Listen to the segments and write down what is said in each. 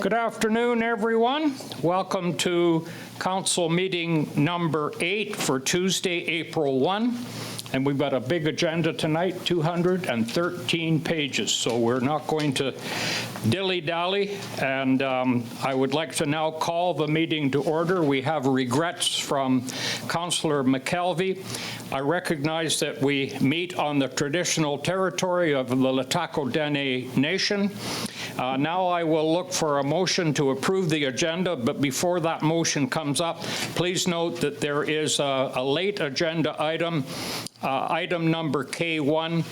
Good afternoon, everyone. Welcome to Council meeting number 8 for Tuesday, April 1. And we've got a big agenda tonight, 213 pages, so we're not going to dilly-dally. And I would like to now call the meeting to order. We have regrets from Councillor McKelvey. I recognize that we meet on the traditional territory of the LHTAKO DENE Nation. Now I will look for a motion to approve the agenda, but before that motion comes up, please note that there is a late agenda item. Item number K1,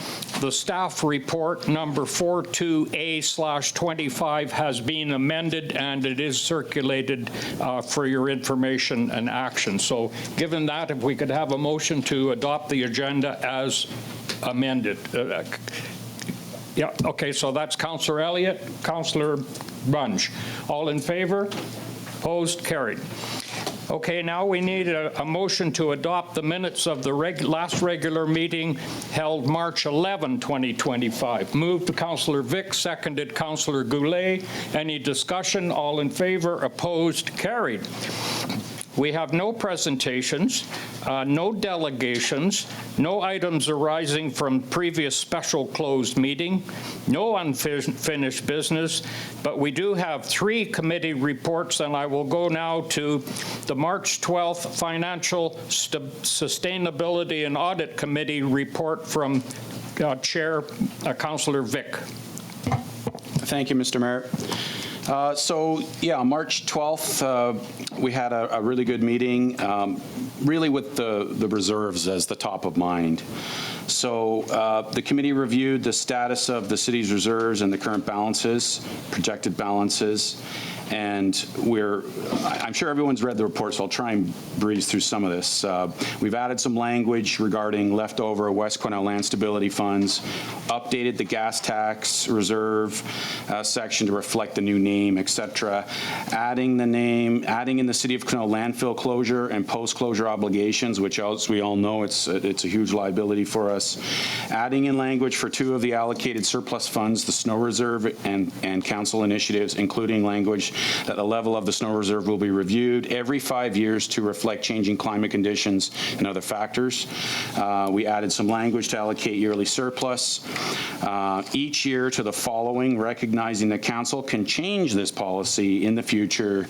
the staff report number 42A/25 has been amended and it is circulated for your information and action. So given that, if we could have a motion to adopt the agenda as amended. Yeah, okay, so that's Councillor Elliott, Councillor Bunge. All in favor? Opposed? Carried. Okay, now we need a motion to adopt the minutes of the last regular meeting held March 11, 2025. Moved to Councillor Vick, seconded Councillor Goulet. Any discussion? All in favor? Opposed? Carried. We have no presentations, no delegations, no items arising from previous special closed meeting, no unfinished business, but we do have 3 committee reports, and I will go now to the March 12th Financial Sustainability and Audit Committee report from Chair Councillor Vick. Thank you, Mr. Mayor. So, yeah, March 12th, we had a really good meeting, really with the reserves as the top of mind. So the committee reviewed the status of the city's reserves and the current balances, projected balances, and I'm sure everyone's read the report, so I'll try and breeze through some of this. We've added some language regarding leftover West Quesnel land stability funds, updated the gas tax reserve section to reflect the new name, etc. Adding in the City of Quesnel landfill closure and post-closure obligations, which as we all know, it's a huge liability for us. Adding in language for 2 of the allocated surplus funds, the snow reserve and council initiatives, including language that the level of the snow reserve will be reviewed every 5 years to reflect changing climate conditions and other factors. We added some language to allocate yearly surplus each year to the following, recognizing that council can change this policy in the future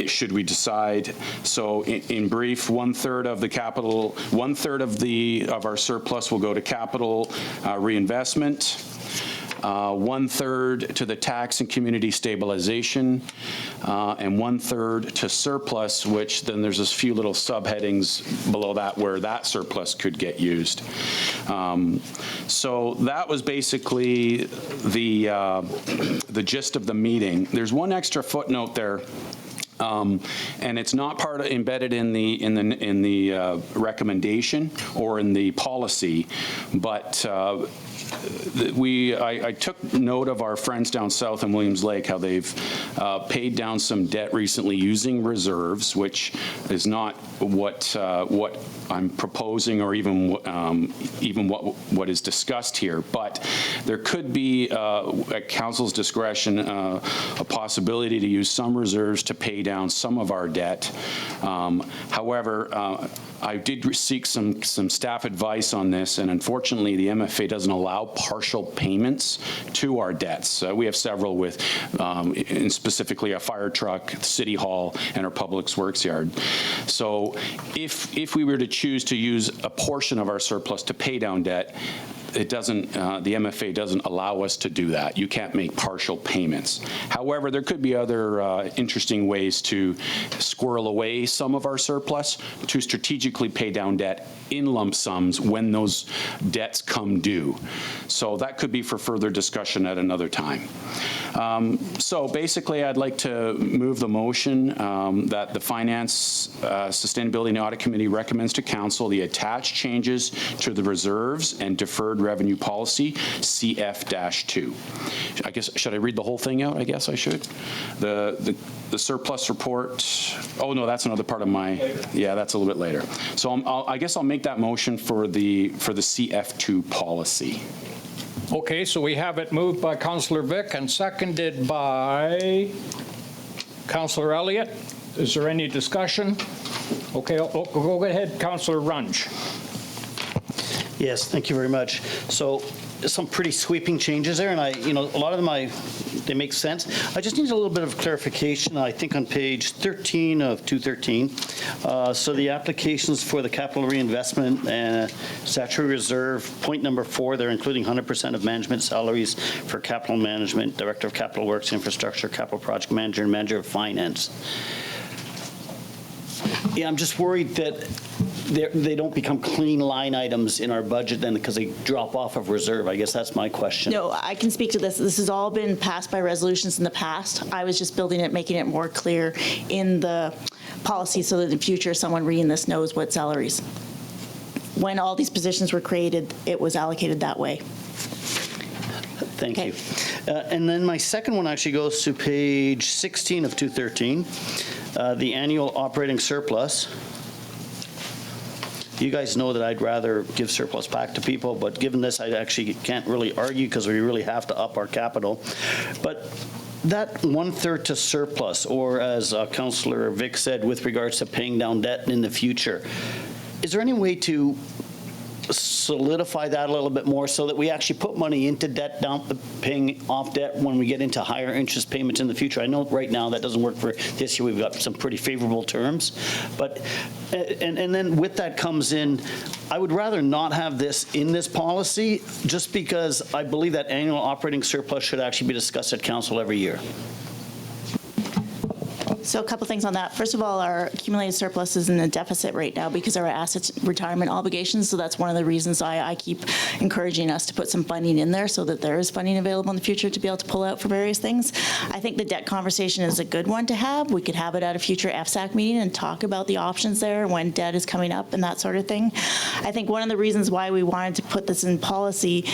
should we decide. So in brief, 1/3 of the capital, 1/3 of our surplus will go to capital reinvestment. 1/3 to the tax and community stabilization, and 1/3 to surplus, which then there's a few little subheadings below that where that surplus could get used. So that was basically the gist of the meeting. There's one extra footnote there. And it's not embedded in the recommendation or in the policy, but I took note of our friends down south in Williams Lake, how they've paid down some debt recently using reserves, which is not what I'm proposing or even what is discussed here. But there could be, at council's discretion, a possibility to use some reserves to pay down some of our debt. However, I did seek some staff advice on this, and unfortunately the MFA doesn't allow partial payments to our debts. We have several with specifically a fire truck, City Hall, and our Public Works yard. So if we were to choose to use a portion of our surplus to pay down debt, it doesn't, the MFA doesn't allow us to do that. You can't make partial payments. However, there could be other interesting ways to squirrel away some of our surplus to strategically pay down debt in lump sums when those debts come due. So that could be for further discussion at another time. So basically, I'd like to move the motion that the Finance, Sustainability and Audit Committee recommends to Council the attached changes to the reserves and deferred revenue policy, CF-2. I guess, should I read the whole thing out? I guess I should. The surplus report. Oh no, that's another part of my. Yeah, that's a little bit later. So I guess I'll make that motion for the CF2 policy. Okay, so we have it moved by Councillor Vic and seconded by Councillor Elliott. Is there any discussion? Okay, go ahead, Councillor Runge. Yes, thank you very much. So some pretty sweeping changes there, and a lot of them they make sense. I just need a little bit of clarification, I think on page 13 of 213. So the applications for the capital reinvestment and statutory reserve, point number 4, they're including 100% of management salaries for capital management, director of capital works, infrastructure, capital project manager, and manager of finance. Yeah, I'm just worried that they don't become clean line items in our budget then because they drop off of reserve. I guess that's my question. No, I can speak to this. This has all been passed by resolutions in the past. I was just building it, making it more clear in the policy so that in the future someone reading this knows what salaries. When all these positions were created, it was allocated that way. Thank Okay. you. And then my second one actually goes to page 16 of 213, the annual operating surplus. You guys know that I'd rather give surplus back to people, but given this, I actually can't really argue because we really have to up our capital. But that 1/3 to surplus, or as Councillor Vic said, with regards to paying down debt in the future, is there any way to solidify that a little bit more so that we actually put money into debt, down paying off debt when we get into higher interest payments in the future? I know right now that doesn't work for this year. We've got some pretty favorable terms, but and then with that comes in, I would rather not have this in this policy just because I believe that annual operating surplus should actually be discussed at council every year. So a couple things on that. First of all, our accumulated surplus is in a deficit right now because of our assets retirement obligations. So that's one of the reasons I keep encouraging us to put some funding in there so that there is funding available in the future to be able to pull out for various things. I think the debt conversation is a good one to have. We could have it at a future FSAC meeting and talk about the options there when debt is coming up and that sort of thing. I think one of the reasons why we wanted to put this in policy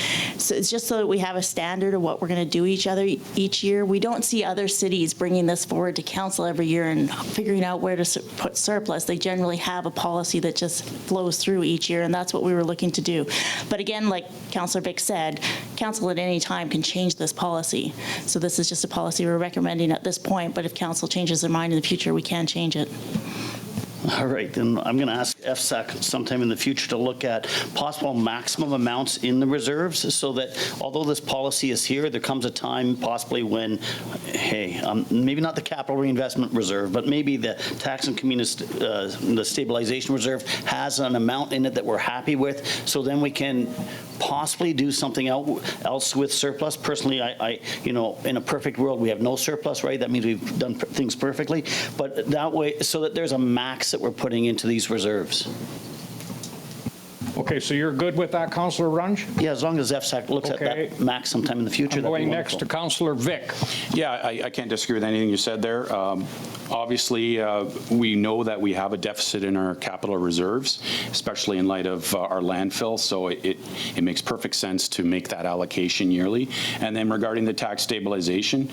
is just so that we have a standard of what we're going to do each year. We don't see other cities bringing this forward to council every year and figuring out where to put surplus. They generally have a policy that just flows through each year, and that's what we were looking to do. But again, like Councillor Vic said, council at any time can change this policy. So this is just a policy we're recommending at this point, but if council changes their mind in the future, we can change it. All right, then I'm going to ask FSAC sometime in the future to look at possible maximum amounts in the reserves so that although this policy is here, there comes a time possibly when, hey, maybe not the capital reinvestment reserve, but maybe the tax and community, the stabilization reserve has an amount in it that we're happy with, so then we can possibly do something else with surplus. Personally, I in a perfect world, we have no surplus, right? That means we've done things perfectly, but that way, so that there's a max that we're putting into these reserves. Okay, so you're good with that, Councillor Runge? Yeah, as long as FSAC looks at that max sometime in the future. I'm going next to Councillor Vic. Yeah, I can't disagree with anything you said there. Obviously, we know that we have a deficit in our capital reserves, especially in light of our landfill, so it makes perfect sense to make that allocation yearly. And then regarding the tax stabilization,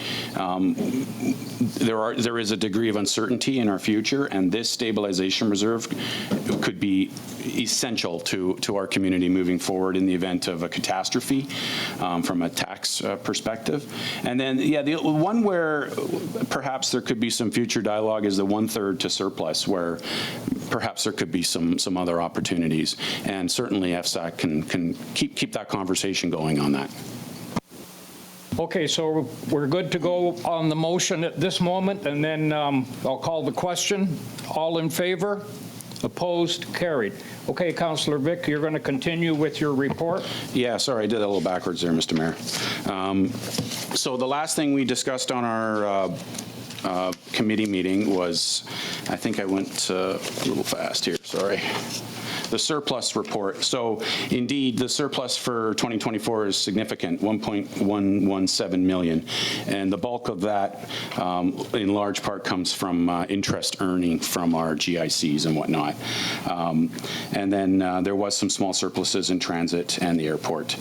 there is a degree of uncertainty in our future, and this stabilization reserve could be essential to our community moving forward in the event of a catastrophe from a tax perspective. And then, yeah, the one where perhaps there could be some future dialogue is the 1/3 to surplus, where perhaps there could be some other opportunities. And certainly FSAC can keep that conversation going on that. Okay, so we're good to go on the motion at this moment, and then I'll call the question. All in favor? Opposed? Carried. Okay, Councillor Vic, you're going to continue with your report. Yeah, sorry, I did that a little backwards there, Mr. Mayor. So the last thing we discussed on our committee meeting was, I think I went a little fast here, sorry. The surplus report. So indeed, the surplus for 2024 is significant, 1.117 million. And the bulk of that, in large part, comes from interest earning from our GICs and whatnot. And then there was some small surpluses in transit and the airport.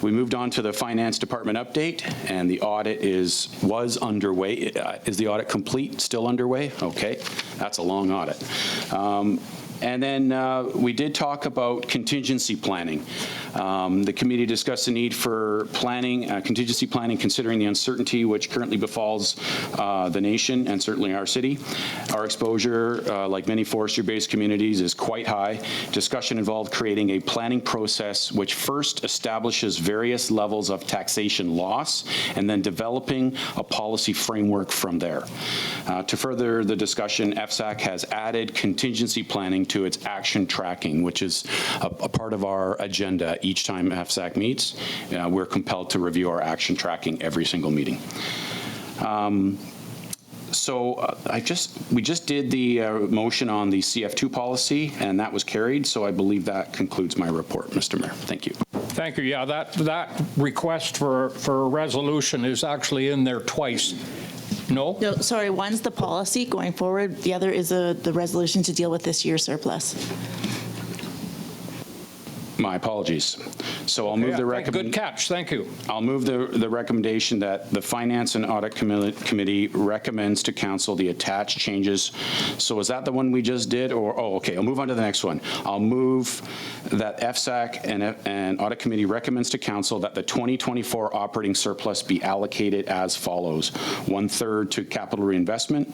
We moved on to the finance department update, and the audit was underway. Is the audit complete? Still underway? Okay, that's a long audit. And then we did talk about contingency planning. The committee discussed the need for planning, contingency planning, considering the uncertainty which currently befalls the nation and certainly our city. Our exposure, like many forestry-based communities, is quite high. Discussion involved creating a planning process which first establishes various levels of taxation loss and then developing a policy framework from there. To further the discussion, FSAC has added contingency planning to its action tracking, which is a part of our agenda each time FSAC meets. We're compelled to review our action tracking every single meeting. We just did the motion on the CF2 policy, and that was carried, so I believe that concludes my report, Mr. Mayor. Thank you. Thank you. Yeah, that request for a resolution is actually in there twice. No? No, sorry, one's the policy going forward, the other is the resolution to deal with this year's surplus. My apologies. So I'll move the Good catch. Thank you. I'll move the recommendation that the Finance and Audit Committee recommends to Council the attached changes. So is that the one we just did? Or, oh, okay, I'll move on to the next one. I'll move that FSAC and Audit Committee recommends to Council that the 2024 operating surplus be allocated as follows: 1/3 to capital reinvestment,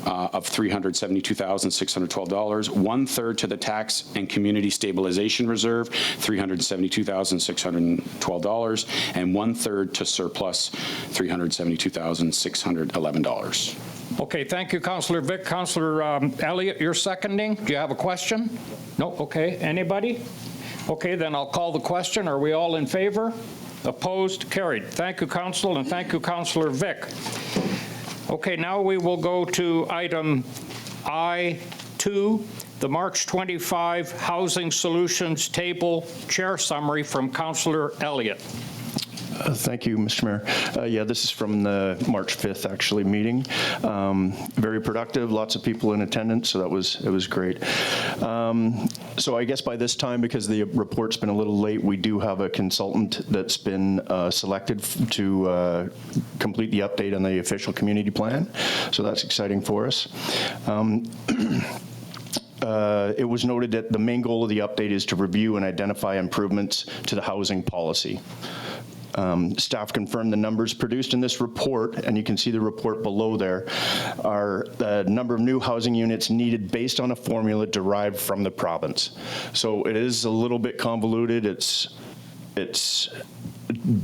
of $372,612, 1/3 to the Tax and Community Stabilization Reserve, $372,612, and 1/3 to surplus, $372,611. Okay, thank you, Councillor Vic. Councillor Elliott, you're seconding. Do you have a question? No? Okay. Anybody? Okay, then I'll call the question. Are we all in favor? Opposed? Carried. Thank you, Council, and thank you, Councillor Vic. Okay, now we will go to item I2, the March 25 Housing Solutions Table Chair Summary from Councillor Elliott. Thank you, Mr. Mayor. Yeah, this is from the March 5th, actually, meeting. Very productive, lots of people in attendance, so it was great. So I guess by this time, because the report's been a little late, we do have a consultant that's been selected to complete the update on the official community plan, so that's exciting for us. It was noted that the main goal of the update is to review and identify improvements to the housing policy. Staff confirmed the numbers produced in this report, and you can see the report below there, are the number of new housing units needed based on a formula derived from the province. So it is a little bit convoluted. It's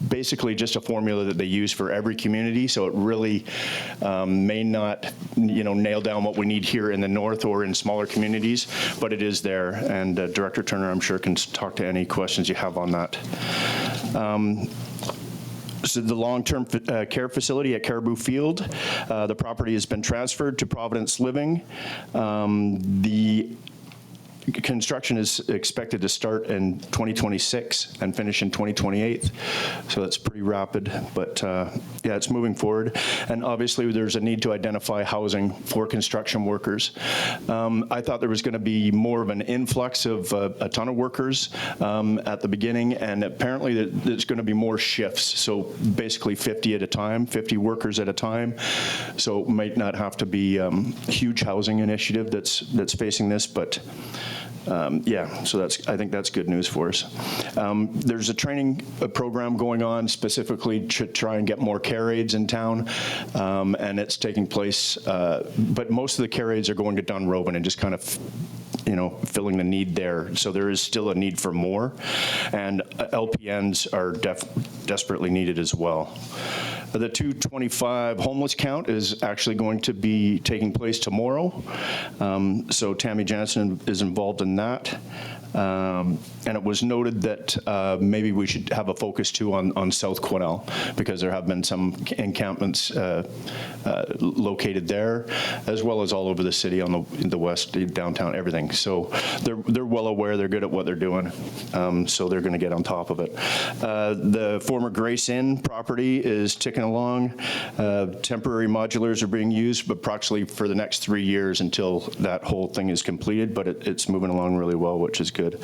basically just a formula that they use for every community, so it really may not, nail down what we need here in the north or in smaller communities, but it is there, and Director Turner, I'm sure, can talk to any questions you have on that. So the long-term care facility at Caribou Field, the property has been transferred to Providence Living. The construction is expected to start in 2026 and finish in 2028, so that's pretty rapid, but yeah, it's moving forward. And obviously there's a need to identify housing for construction workers. I thought there was going to be more of an influx of a ton of workers at the beginning, and apparently there's going to be more shifts, so basically 50 at a time, 50 workers at a time, so it might not have to be a huge housing initiative that's facing this, but yeah, so I think that's good news for us. There's a training program going on specifically to try and get more care aides in town, and it's taking place, but most of the care aides are going to Dunrobin and just kind of filling the need there. So there is still a need for more, and LPNs are desperately needed as well. The 225 homeless count is actually going to be taking place tomorrow. So Tammy Jansen is involved in that. And it was noted that maybe we should have a focus too on South Quesnel, because there have been some encampments located there, as well as all over the city on the west, downtown, everything. So they're well aware, they're good at what they're doing, so they're going to get on top of it. The former Grace Inn property is ticking along. Temporary modulars are being used approximately for the next 3 years until that whole thing is completed, but it's moving along really well, which is good. good.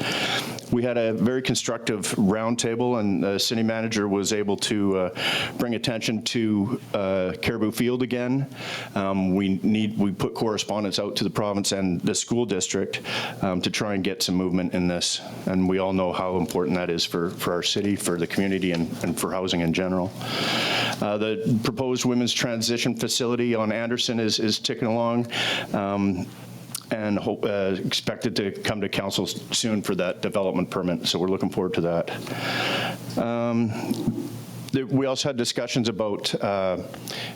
We had a very constructive roundtable, and the city manager was able to bring attention to Caribou Field again. We put correspondence out to the province and the school district to try and get some movement in this, and we all know how important that is for our city, for the community, and for housing in general. The proposed women's transition facility on Anderson is ticking along. And expected to come to council soon for that development permit. So we're looking forward to that. We also had discussions about,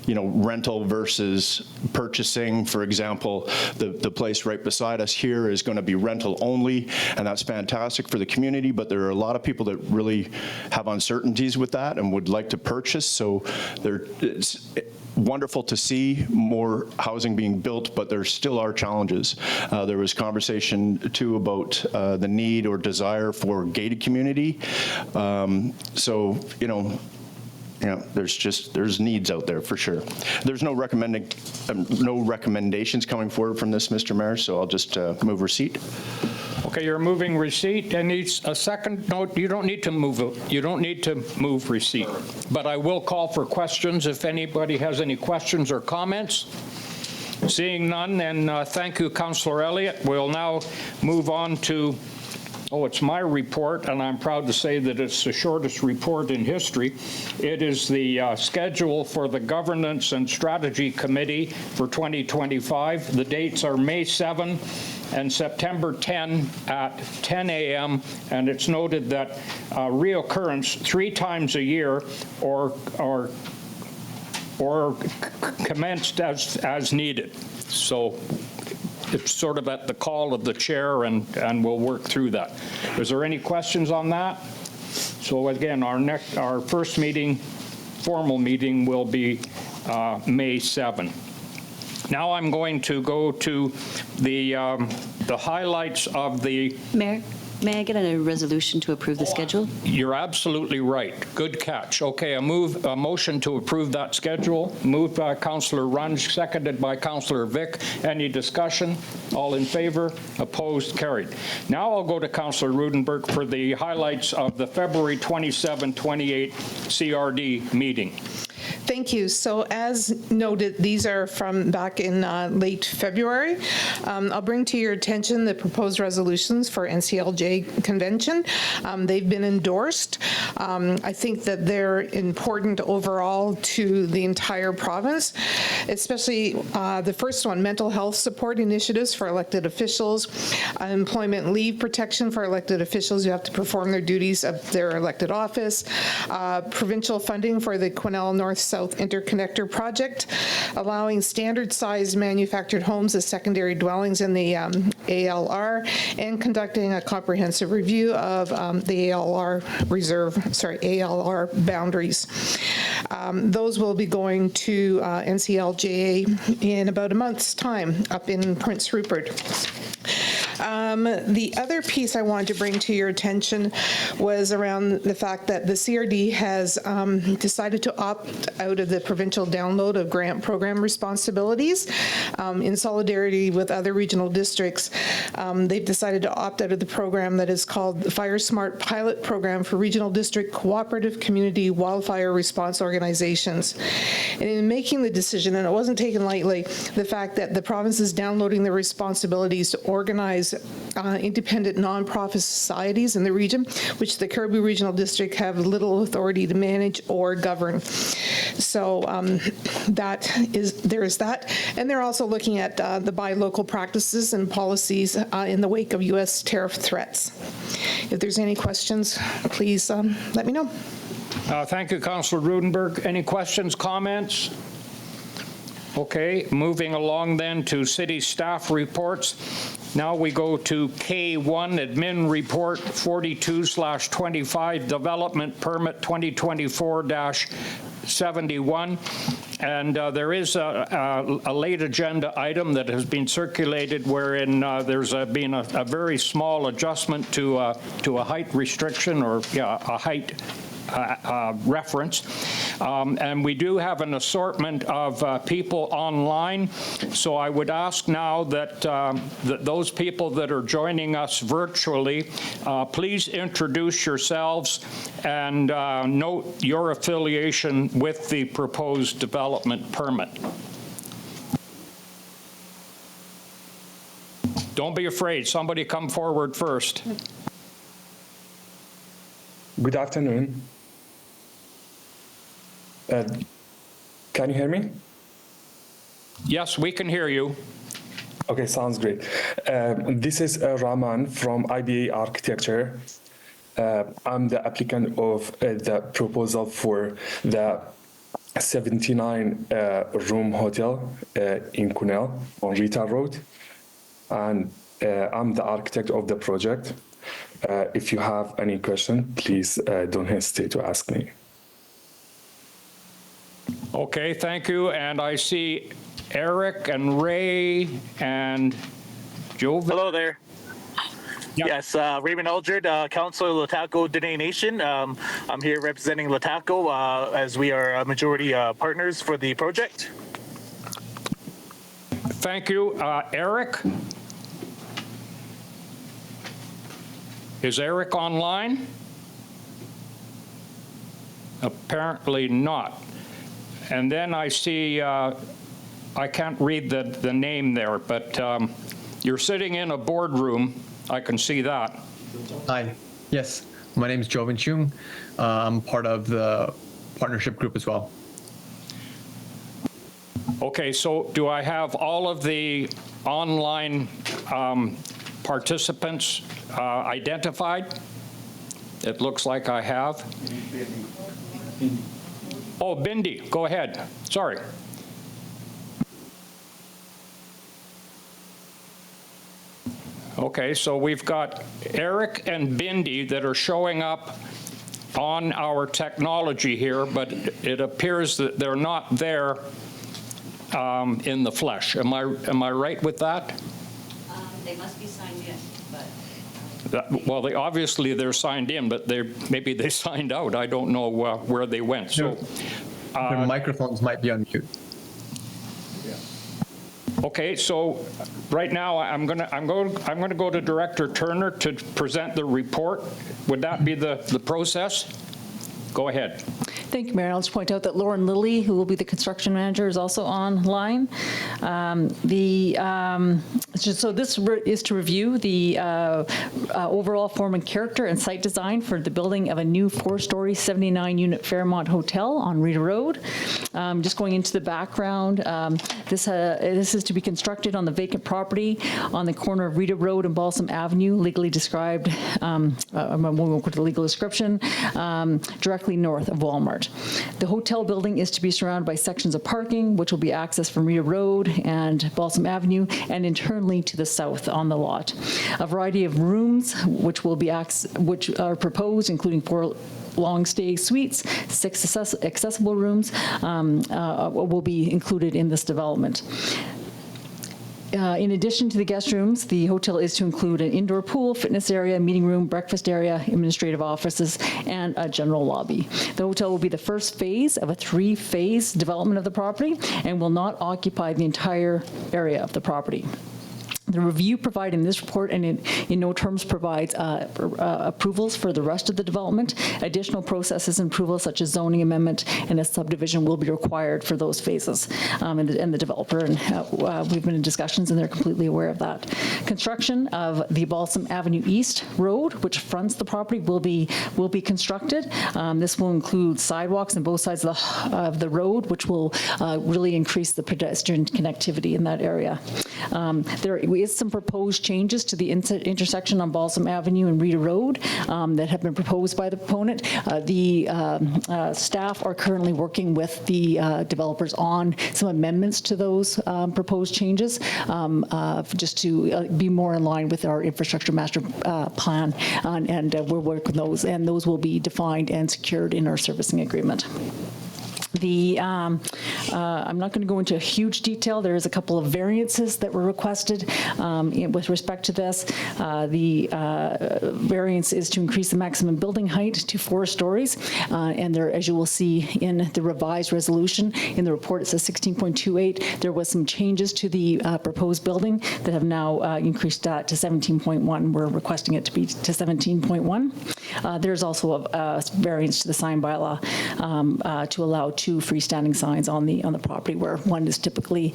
rental versus purchasing. For example, the place right beside us here is going to be rental only, and that's fantastic for the community, but there are a lot of people that really have uncertainties with that and would like to purchase. So it's wonderful to see more housing being built, but there still are challenges. There was conversation too about the need or desire for gated community. There's needs out there for sure. There's no recommendations coming forward from this, Mr. Mayor, so I'll just move receipt. Okay, you're moving receipt. And needs a second. No, you don't need to move it. You don't need to move receipt. But I will call for questions if anybody has any questions or comments. Seeing none, then thank you, Councillor Elliott. We'll now move on to, it's my report, and I'm proud to say that it's the shortest report in history. It is the schedule for the Governance and Strategy Committee for 2025. The dates are May 7 and September 10 at 10 a.m., and it's noted that reoccurrence 3 times a year or commenced as needed. So it's sort of at the call of the chair, and we'll work through that. Is there any questions on that? So again, our first meeting, formal meeting, will be May 7. Now I'm going to go to the highlights of the. Mayor, may I get a resolution to approve the schedule? You're absolutely right. Good catch. Okay, a motion to approve that schedule. Moved by Councillor Runge, seconded by Councillor Vick. Any discussion? All in favor? Opposed? Carried. Now I'll go to Councillor Rudenberg for the highlights of the February 27, 28 CRD meeting. Thank you. So as noted, these are from back in late February. I'll bring to your attention the proposed resolutions for NCLJ convention. They've been endorsed. I think that they're important overall to the entire province, especially the first one, mental health support initiatives for elected officials, employment leave protection for elected officials who have to perform their duties of their elected office, provincial funding for the Quesnel North-South Interconnector project, allowing standard-sized manufactured homes as secondary dwellings in the ALR, and conducting a comprehensive review of the ALR boundaries. Those will be going to NCLJA in about a month's time up in Prince Rupert. The other piece I wanted to bring to your attention was around the fact that the CRD has decided to opt out of the provincial download of grant program responsibilities. In solidarity with other regional districts, they've decided to opt out of the program that is called the Fire Smart Pilot Program for Regional District Cooperative Community Wildfire Response Organizations. And in making the decision, and it wasn't taken lightly, the fact that the province is downloading the responsibilities to organize independent nonprofit societies in the region, which the Caribou Regional District have little authority to manage or govern. So there is that. And they're also looking at the buy local practices and policies in the wake of U.S. tariff threats. If there's any questions, please let me know. Thank you, Councillor Rudenberg. Any questions, comments? Okay, moving along then to city staff reports. Now we go to K1, Admin Report 42/25, Development Permit 2024-71. And there is a late agenda item that has been circulated wherein there's been a very small adjustment to a height restriction, or a height reference. And we do have an assortment of people online, so I would ask now that, that those people that are joining us virtually, please introduce yourselves and note your affiliation with the proposed development permit. Don't be afraid. Somebody come forward first. Good afternoon. Can you hear me? Yes, we can hear you. Okay, sounds great. This is Rahman from IBA Architecture. I'm the applicant of the proposal for the 79-room hotel in Quesnel on Rita Road. And I'm the architect of the project. If you have any question, please don't hesitate to ask me. Okay, thank you. And I see Eric and Ray and Joven. Hello there. Yep. Yes, Raymond Aldred, Councillor LHTAKO, DENE Nation. I'm here representing LHTAKO as we are majority partners for the project. Thank you. Eric? Is Eric online? Apparently not. And then I see, I can't read the name there, but you're sitting in a boardroom. I can see that. Hi. Yes, my name is Joven Chung. I'm part of the partnership group as well. Okay, so do I have all of the online participants identified? It looks like I have. Oh, Bindi, go ahead. Sorry. Okay, so we've got Eric and Bindi that are showing up on our technology here, but it appears that they're not there in the flesh. Am I right with that? They must be signed in, but. Well, obviously they're signed in, but maybe they signed out. I don't know where they went. So Their microphones might be on mute. okay, so right now I'm going to go to Director Turner to present the report. Would that be the process? Go ahead. Thank you, Mayor. I'll just point out that Lauren Lilly, who will be the construction manager, is also online. So this is to review the overall form and character and site design for the building of a new 4-story, 79-unit Fairmont Hotel on Rita Road. Just going into the background, this is to be constructed on the vacant property on the corner of Rita Road and Balsam Avenue, legally described, I won't go to the legal description, directly north of Walmart. The hotel building is to be surrounded by sections of parking, which will be accessed from Rita Road and Balsam Avenue, and internally to the south on the lot. A variety of rooms which are proposed, including 4 long-stay suites, 6 accessible rooms, will be included in this development. In addition to the guest rooms, the hotel is to include an indoor pool, fitness area, meeting room, breakfast area, administrative offices, and a general lobby. The hotel will be the first phase of a 3-phase development of the property and will not occupy the entire area of the property. The review provided in this report and in no terms provides approvals for the rest of the development. Additional processes and approvals such as zoning amendment and a subdivision will be required for those phases. And the developer, and we've been in discussions and they're completely aware of that. Construction of the Balsam Avenue East Road, which fronts the property, will be constructed. This will include sidewalks on both sides of the road, which will really increase the pedestrian connectivity in that area. There is some proposed changes to the intersection on Balsam Avenue and Rita Road that have been proposed by the proponent. The staff are currently working with the developers on some amendments to those proposed changes, just to be more in line with our infrastructure master plan, and we'll work with those, and those will be defined and secured in our servicing agreement. I'm not going to go into huge detail. There is a couple of variances that were requested with respect to this. The variance is to increase the maximum building height to 4 stories. And there, as you will see in the revised resolution, in the report it says 16.28. There was some changes to the proposed building that have now increased that to 17.1. We're requesting it to be to 17.1. There's also a variance to the sign bylaw to allow 2 freestanding signs on the property where one is typically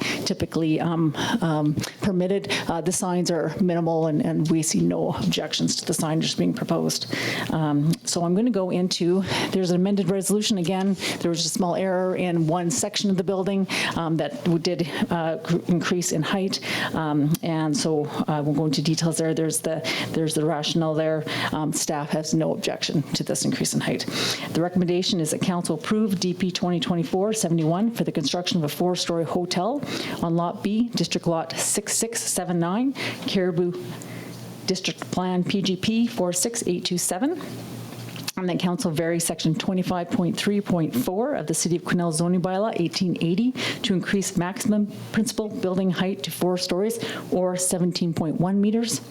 permitted. The signs are minimal, and we see no objections to the signage being proposed. So I'm going to go into, there's an amended resolution. Again, there was a small error in one section of the building that did increase in height, and so I won't go into details there. There's the rationale there. Staff has no objection to this increase in height. The recommendation is that council approve DP 2024-71 for the construction of a 4-story hotel on Lot B, District Lot 6679, Caribou District Plan PGP 46827. And that council vary section 25.3.4 of the City of Quesnel zoning bylaw 1880 to increase maximum principal building height to 4 stories or 17.1 meters.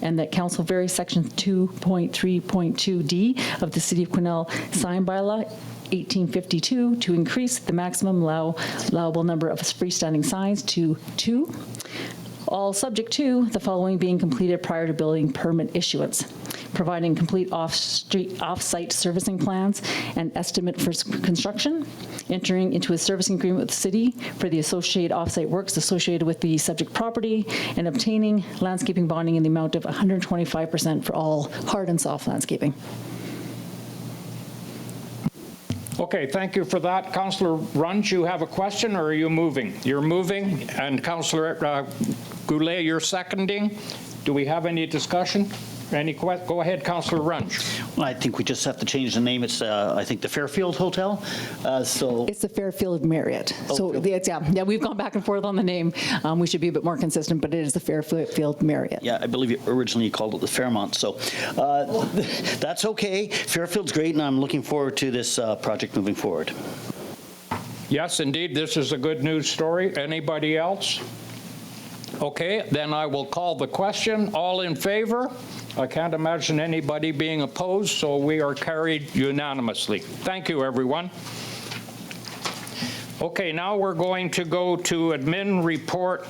And that council vary section 2.3.2D of the City of Quesnel sign bylaw 1852 to increase the maximum allowable number of freestanding signs to 2. All subject to the following being completed prior to building permit issuance: providing complete off-site servicing plans and estimate for construction, entering into a servicing agreement with the city for the associated off-site works associated with the subject property, and obtaining landscaping bonding in the amount of 125% for all hard and soft landscaping. Okay, thank you for that. Councillor Runge, you have a question, or are you moving? You're moving, and Councillor Goulet, you're seconding. Do we have any discussion? Go ahead, Councillor Runge. Well, I think we just have to change the name. It's, I think, the Fairfield Hotel. So It's the Fairfield Marriott. So yeah, we've gone back and forth on the name. We should be a bit more consistent, but it is the Fairfield Marriott. Yeah, I believe you originally called it the Fairmont. So that's okay. Fairfield's great, and I'm looking forward to this project moving forward. Yes, indeed, this is a good news story. Anybody else? Okay, then I will call the question. All in favor? I can't imagine anybody being opposed, so we are carried unanimously. Thank you, everyone. Okay, now we're going to go to admin report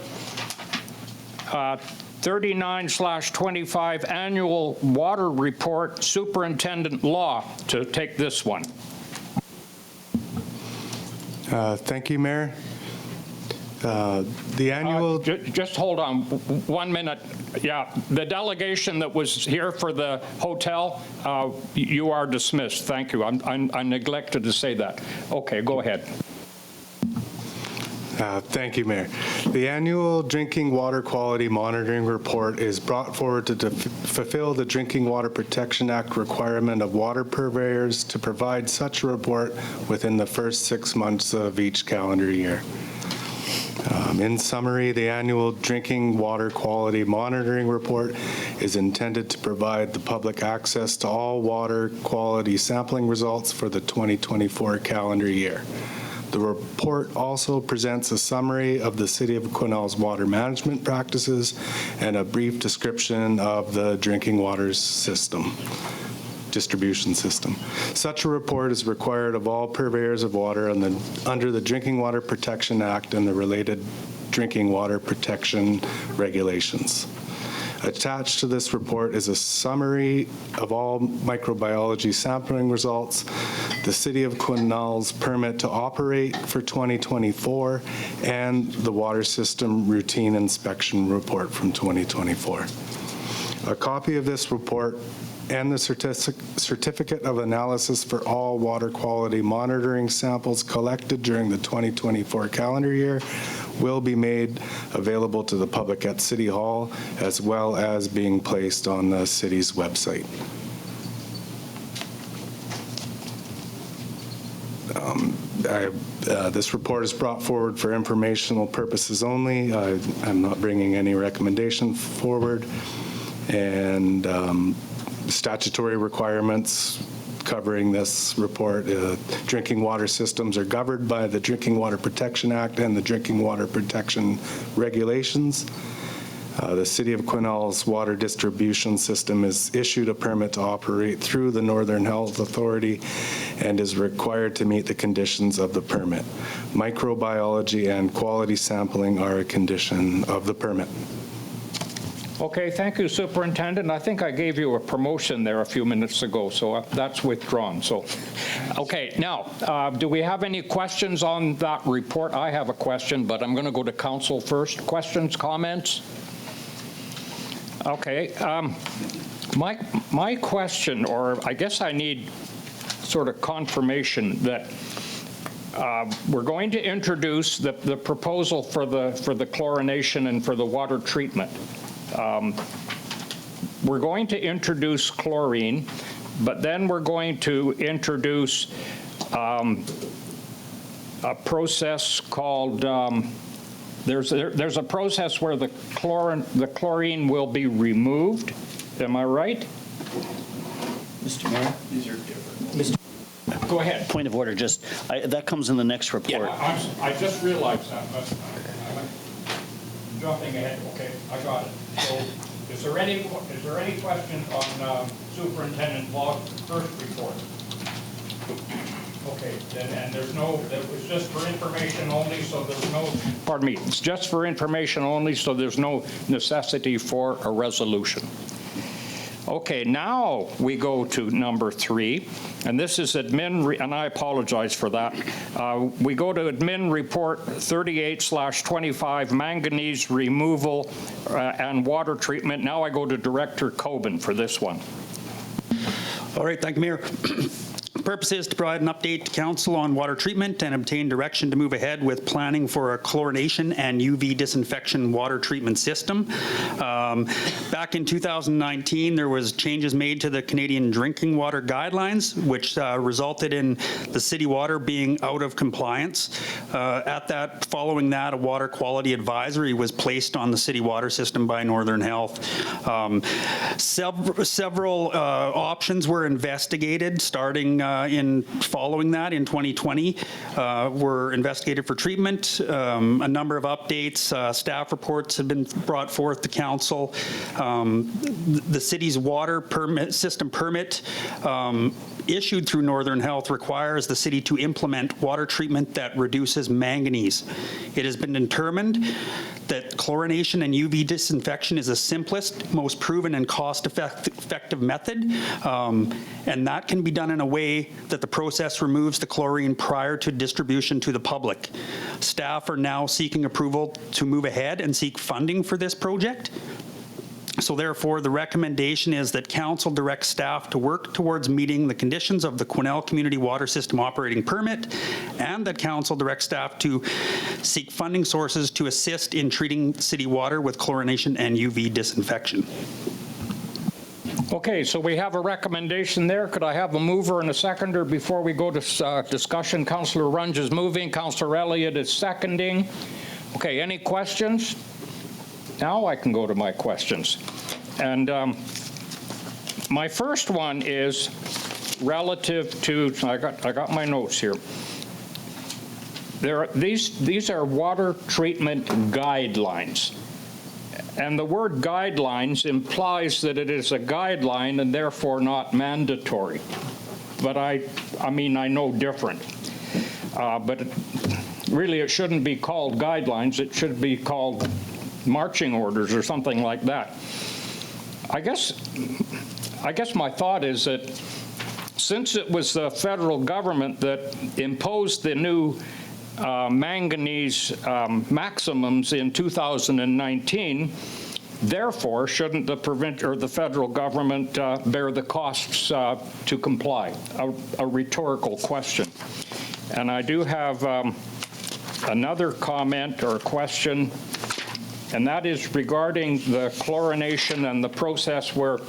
39/25 annual water report, Superintendent Law, to take this one. Thank you, Mayor. The annual... Just hold on 1 minute. Yeah, the delegation that was here for the hotel, you are dismissed. Thank you. I neglected to say that. Okay, go ahead. Thank you, Mayor. The annual Drinking Water Quality Monitoring Report is brought forward to fulfill the Drinking Water Protection Act requirement of water purveyors to provide such a report within the first 6 months of each calendar year. In summary, the annual Drinking Water Quality Monitoring Report is intended to provide the public access to all water quality sampling results for the 2024 calendar year. The report also presents a summary of the City of Quesnel's water management practices and a brief description of the drinking water distribution system. Such a report is required of all purveyors of water under the Drinking Water Protection Act and the related drinking water protection regulations. Attached to this report is a summary of all microbiology sampling results, the City of Quesnel's permit to operate for 2024, and the water system routine inspection report from 2024. A copy of this report and the certificate of analysis for all water quality monitoring samples collected during the 2024 calendar year will be made available to the public at City Hall, as well as being placed on the city's website. This report is brought forward for informational purposes only. I'm not bringing any recommendation forward, and statutory requirements covering this report. Drinking water systems are governed by the Drinking Water Protection Act and the Drinking Water Protection Regulations. The City of Quesnel's water distribution system is issued a permit to operate through the Northern Health Authority and is required to meet the conditions of the permit. Microbiology and quality sampling are a condition of the permit. Okay, thank you, Superintendent. I think I gave you a promotion there a few minutes ago, so that's withdrawn. So, okay, now, do we have any questions on that report? I have a question, but I'm going to go to Council first. Questions, comments? Okay, my question, or I guess I need sort of confirmation that we're going to introduce the proposal for the chlorination and for the water treatment. We're going to introduce chlorine, but then we're going to introduce a process called there's a process where the chlorine will be removed. Am I right? Mr. Mayor? These are different. Go ahead. Point of order, just, that comes in the next report. Yeah, I just realized that, but I'm jumping ahead. Okay, I got it. So, is there any questions on Superintendent Blogg's first report? Okay, and there's no, that was just for information only, so there's no, pardon me, it's just for information only, so there's no necessity for a resolution. Okay, now we go to number 3, and this is admin, and I apologize for that. We go to admin report 38/25, manganese removal and water treatment. Now I go to Director Coben for this one. All right, thank you, Mayor. The purpose is to provide an update to Council on water treatment and obtain direction to move ahead with planning for a chlorination and UV disinfection water treatment system. Back in 2019, there was changes made to the Canadian Drinking Water Guidelines, which resulted in the city water being out of compliance. Following that, a water quality advisory was placed on the city water system by Northern Health. Several options were investigated, starting following that in 2020, were investigated for treatment. A number of updates, staff reports have been brought forth to Council. The city's water system permit issued through Northern Health requires the city to implement water treatment that reduces manganese. It has been determined that chlorination and UV disinfection is the simplest, most proven and cost-effective method, and that can be done in a way that the process removes the chlorine prior to distribution to the public. Staff are now seeking approval to move ahead and seek funding for this project. So therefore, the recommendation is that Council direct staff to work towards meeting the conditions of the Quesnel Community Water System Operating Permit, and that Council direct staff to seek funding sources to assist in treating city water with chlorination and UV disinfection. Okay, so we have a recommendation there. Could I have a mover and a seconder before we go to discussion? Councillor Runge is moving. Councillor Elliott is seconding. Okay, any questions? Now I can go to my questions. And my first one is relative to, I got my notes here. These are water treatment guidelines. And the word guidelines implies that it is a guideline and therefore not mandatory. But I mean, I know different. But really it shouldn't be called guidelines. It should be called marching orders or something like that. I guess my thought is that since it was the federal government that imposed the new manganese maximums in 2019, therefore shouldn't the federal government bear the costs to comply? A rhetorical question. And I do have another comment or question, and that is regarding the chlorination and the process where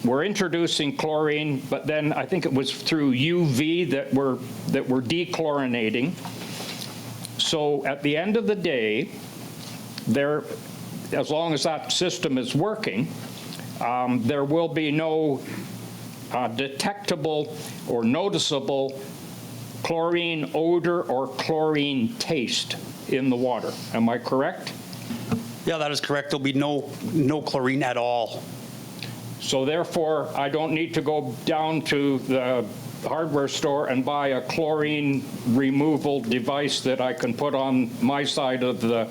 we're introducing chlorine, but then I think it was through UV that we're dechlorinating. So at the end of the day, as long as that system is working, there will be no detectable or noticeable chlorine odor or chlorine taste in the water. Am I correct? Yeah, that is correct. There'll be no chlorine at all. So therefore, I don't need to go down to the hardware store and buy a chlorine removal device that I can put on my side of the,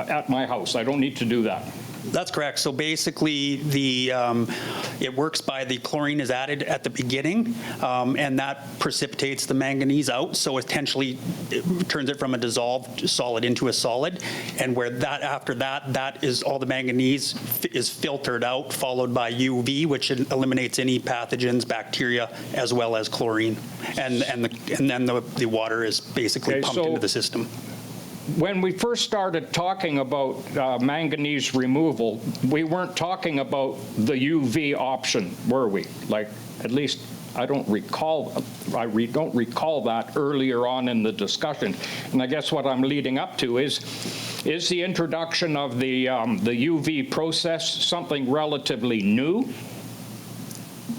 at my house. I don't need to do that. That's correct. So basically, it works by the chlorine is added at the beginning, and that precipitates the manganese out. So essentially, it turns it from a dissolved solid into a solid. And where that after that is all the manganese is filtered out, followed by UV, which eliminates any pathogens, bacteria, as well as chlorine. And then the water is basically pumped into the system. When we first started talking about manganese removal, we weren't talking about the UV option, were we? Like, at least I don't recall that earlier on in the discussion. And I guess what I'm leading up to is the introduction of the UV process something relatively new?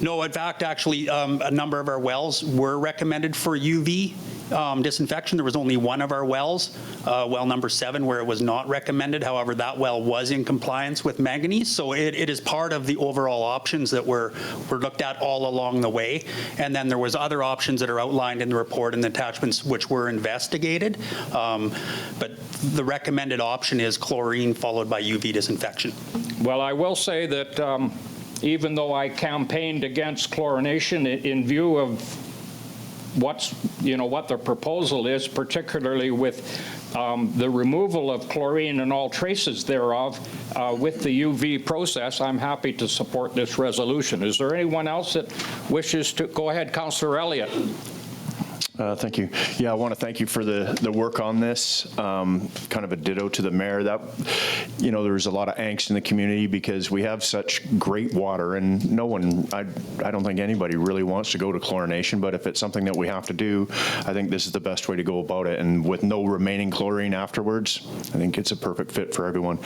No, in fact, actually, a number of our wells were recommended for UV disinfection. There was only one of our wells, well number 7, where it was not recommended. However, that well was in compliance with manganese. So it is part of the overall options that were looked at all along the way. And then there was other options that are outlined in the report and the attachments which were investigated. But the recommended option is chlorine followed by UV disinfection. Well, I will say that even though I campaigned against chlorination in view of what the proposal is, particularly with the removal of chlorine and all traces thereof with the UV process, I'm happy to support this resolution. Is there anyone else that wishes to? Go ahead, Councillor Elliott. Thank you. Yeah, I want to thank you for the work on this. Kind of a ditto to the mayor. That, there's a lot of angst in the community because we have such great water, and no one, I don't think anybody really wants to go to chlorination. But if it's something that we have to do, I think this is the best way to go about it. And with no remaining chlorine afterwards, I think it's a perfect fit for everyone.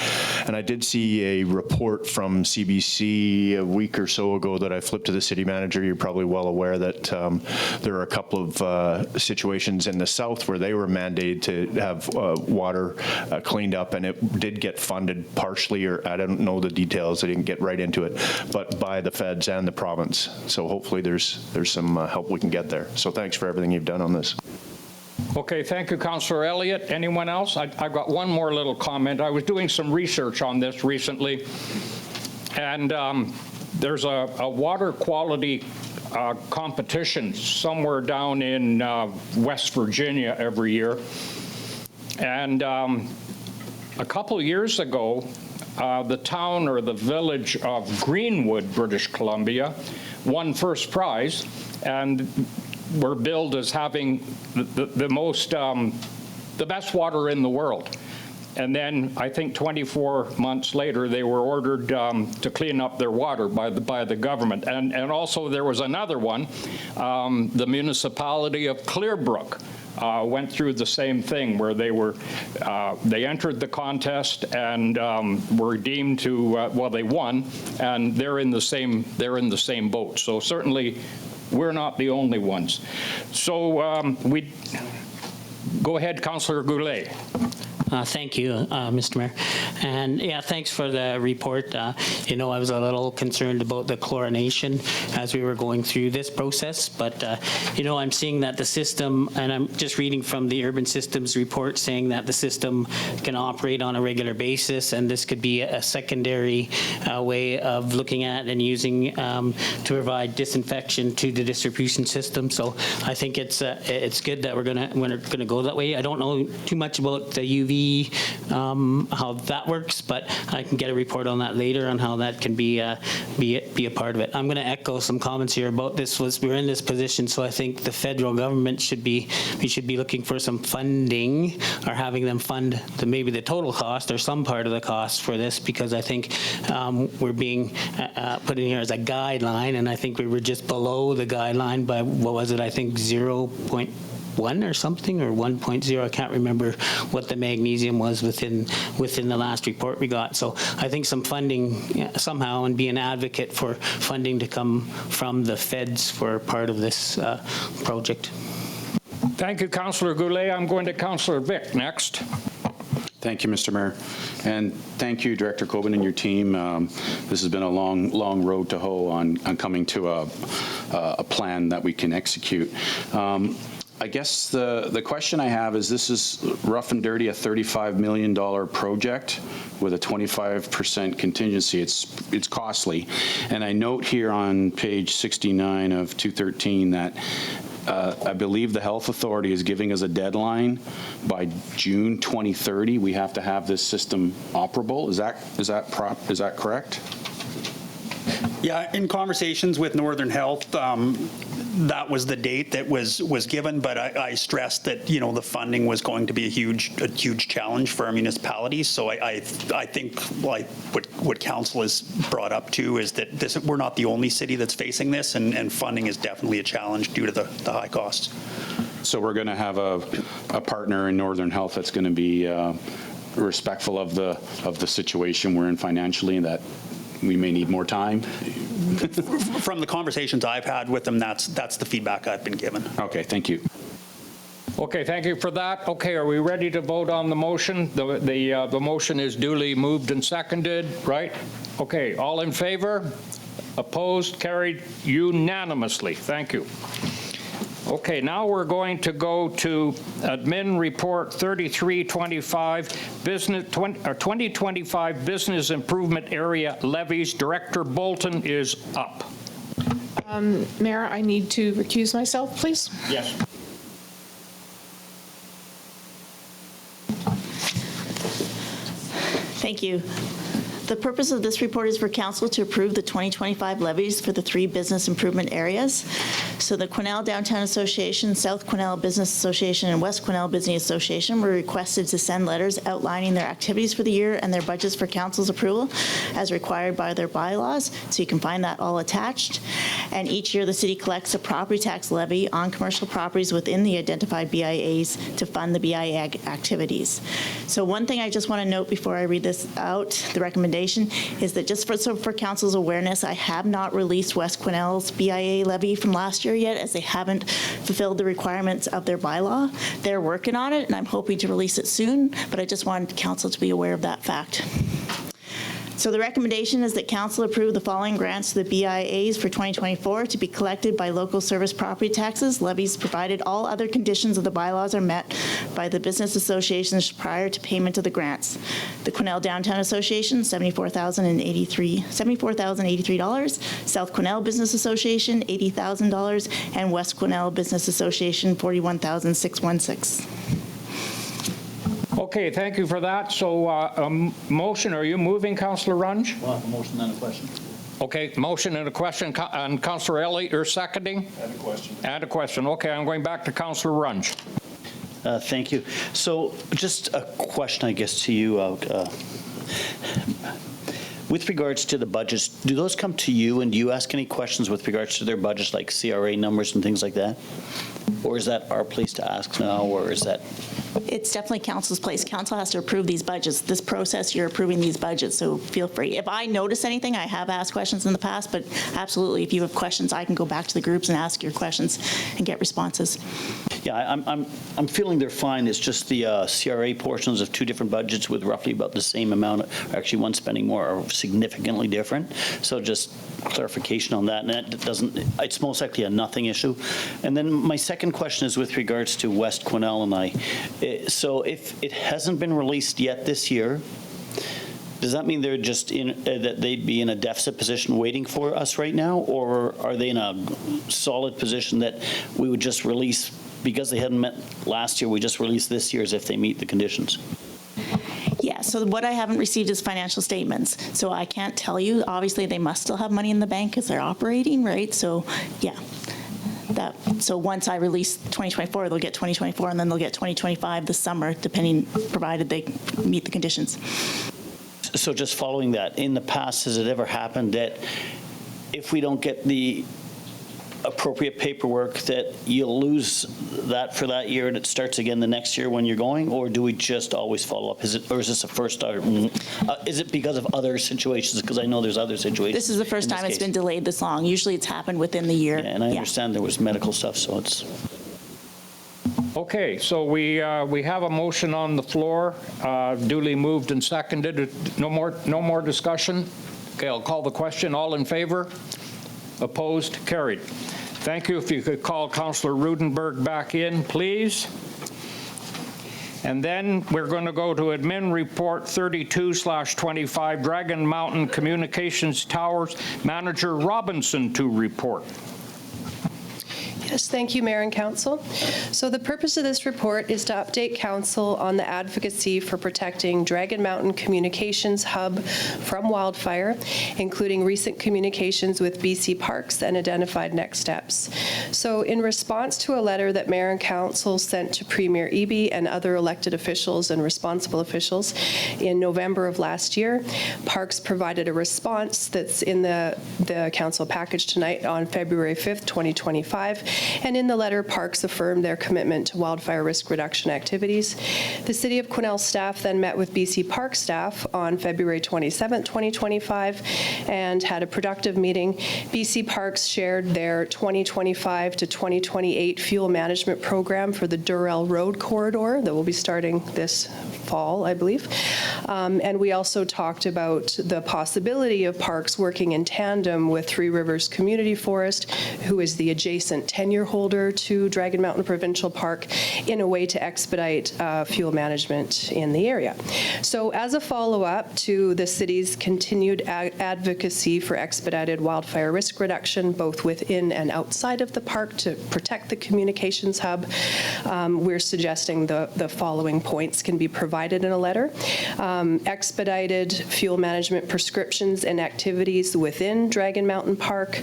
And I did see a report from CBC a week or so ago that I flipped to the city manager. You're probably well aware that there are a couple of situations in the south where they were mandated to have water cleaned up, and it did get funded partially, or I don't know the details, I didn't get right into it, but by the feds and the province. So hopefully there's some help we can get there. So thanks for everything you've done on this. Okay, thank you, Councillor Elliott. Anyone else? I've got one more little comment. I was doing some research on this recently, and there's a water quality competition somewhere down in West Virginia every year. And a couple years ago, the town or the village of Greenwood, British Columbia, won first prize and were billed as having the best water in the world. And then I think 24 months later, they were ordered to clean up their water by the government. And also there was another one, the municipality of Clearbrook went through the same thing, where they entered the contest and were deemed to they won, and they're in the same boat. So certainly we're not the only ones. So we go ahead, Councillor Goulet. Thank you, Mr. Mayor. And yeah, thanks for the report. I was a little concerned about the chlorination as we were going through this process, but I'm seeing that the system, and I'm just reading from the Urban Systems report saying that the system can operate on a regular basis, and this could be a secondary way of looking at and using to provide disinfection to the distribution system. So I think it's good that we're gonna go that way. I don't know too much about the UV, how that works, but I can get a report on that later on how that can be a part of it. I'm going to echo some comments here about this. We're in this position, so I think the federal government should be looking for some funding, or having them fund maybe the total cost or some part of the cost for this, because I think we're being put in here as a guideline, and I think we were just below the guideline by, what was it, I think 0.2 1 or something, or 1.0. I can't remember what the magnesium was within the last report we got. So I think some funding somehow, and be an advocate for funding to come from the feds for part of this project. Thank you, Councillor Goulet. I'm going to Councillor Vic next. Thank you, Mr. Mayor. And thank you, Director Coben and your team. This has been a long road to hoe on coming to a plan that we can execute. I guess the question I have is, this is rough and dirty a $35 million project with a 25% contingency. It's costly. And I note here on page 69 of 213 that I believe the health authority is giving us a deadline by June 2030. We have to have this system operable. Is that correct? Yeah, in conversations with Northern Health, that was the date that was given, but I stressed that, you know, the funding was going to be a huge challenge for our municipalities. So I think, like what council has brought up too, is that we're not the only city that's facing this, and funding is definitely a challenge due to the high costs. So we're going to have a partner in Northern Health that's going to be respectful of the situation we're in financially, and that we may need more time. From the conversations I've had with them, that's the feedback I've been given. Okay, thank you. Okay, thank you for that. Okay, are we ready to vote on the motion? The motion is duly moved and seconded, right? Okay, all in favor? Opposed? Carried unanimously. Thank you. Okay, now we're going to go to Admin Report 3325, 2025 Business Improvement Area Levies. Director Bolton is up. Mayor, I need to recuse myself, please. Yes. Thank you. The purpose of this report is for council to approve the 2025 levies for the 3 business improvement areas. So the Quesnel Downtown Association, South Quesnel Business Association, and West Quesnel Business Association were requested to send letters outlining their activities for the year and their budgets for council's approval as required by their bylaws. So you can find that all attached. And each year the city collects a property tax levy on commercial properties within the identified BIAs to fund the BIA activities. So one thing I just want to note before I read this out, the recommendation is that just for council's awareness, I have not released West Quesnel's BIA levy from last year yet, as they haven't fulfilled the requirements of their bylaw. They're working on it, and I'm hoping to release it soon, but I just wanted council to be aware of that fact. So the recommendation is that council approve the following grants to the BIAs for 2024 to be collected by local service property taxes, levies, provided all other conditions of the bylaws are met by the business associations prior to payment of the grants. The Quesnel Downtown Association, $74,083. South Quesnel Business Association, $80,000. And West Quesnel Business Association, $41,616. Okay, thank you for that. So motion, are you moving, Councillor Runge? Well, a motion and a question. Okay, motion and a question, and Councillor Elliott, you're seconding? And a question. And a question. Okay, I'm going back to Councillor Runge. Thank you. So just a question, I guess, to you. With regards to the budgets, do those come to you, and do you ask any questions with regards to their budgets, like CRA numbers and things like that? Or is that our place to ask now, or is that? It's definitely council's place. Council has to approve these budgets. This process, you're approving these budgets, so feel free. If I notice anything, I have asked questions in the past, but absolutely, if you have questions, I can go back to the groups and ask your questions and get responses. Yeah, I'm feeling they're fine. It's just the CRA portions of 2 different budgets with roughly about the same amount. Actually, one spending more are significantly different. So just clarification on that. And that doesn't, it's most likely a nothing issue. And then my second question is with regards to West Quesnel and I. So if it hasn't been released yet this year, does that mean they're just in that they'd be in a deficit position waiting for us right now, or are they in a solid position that we would just release because they hadn't met last year? We just release this year's if they meet the conditions. Yeah, so what I haven't received is financial statements. So I can't tell you. Obviously, they must still have money in the bank because they're operating, right? So yeah. So once I release 2024, they'll get 2024, and then they'll get 2025 this summer, provided they meet the conditions. So just following that, in the past, has it ever happened that if we don't get the appropriate paperwork, that you'll lose that for that year and it starts again the next year when you're going, or do we just always follow up? Is this a first start? Is it because of other situations? Because I know there's other situations. This is the first time it's been delayed this long. Usually it's happened within the year. Yeah, and I understand there was medical stuff, so it's. Okay, so we have a motion on the floor, duly moved and seconded. No more discussion? Okay, I'll call the question. All in favor? Opposed? Carried. Thank you. If you could call Councillor Rudenberg back in, please. And then we're going to go to Admin Report 32/25, Dragon Mountain Communications Towers, Manager Robinson to report. Yes, thank you, Mayor and Council. So the purpose of this report is to update Council on the advocacy for protecting Dragon Mountain Communications Hub from wildfire, including recent communications with BC Parks and identified next steps. So in response to a letter that Mayor and Council sent to Premier Eby and other elected officials and responsible officials in November of last year, Parks provided a response that's in the Council package tonight on February 5th, 2025. And in the letter, Parks affirmed their commitment to wildfire risk reduction activities. The City of Quesnel staff then met with BC Parks staff on February 27, 2025, and had a productive meeting. BC Parks shared their 2025 to 2028 fuel management program for the Durrell Road corridor that will be starting this fall, I believe. And we also talked about the possibility of Parks working in tandem with Three Rivers Community Forest, who is the adjacent tenure holder to Dragon Mountain Provincial Park, in a way to expedite fuel management in the area. So as a follow-up to the city's continued advocacy for expedited wildfire risk reduction, both within and outside of the park to protect the communications hub, we're suggesting the following points can be provided in a letter. Expedited fuel management prescriptions and activities within Dragon Mountain Park,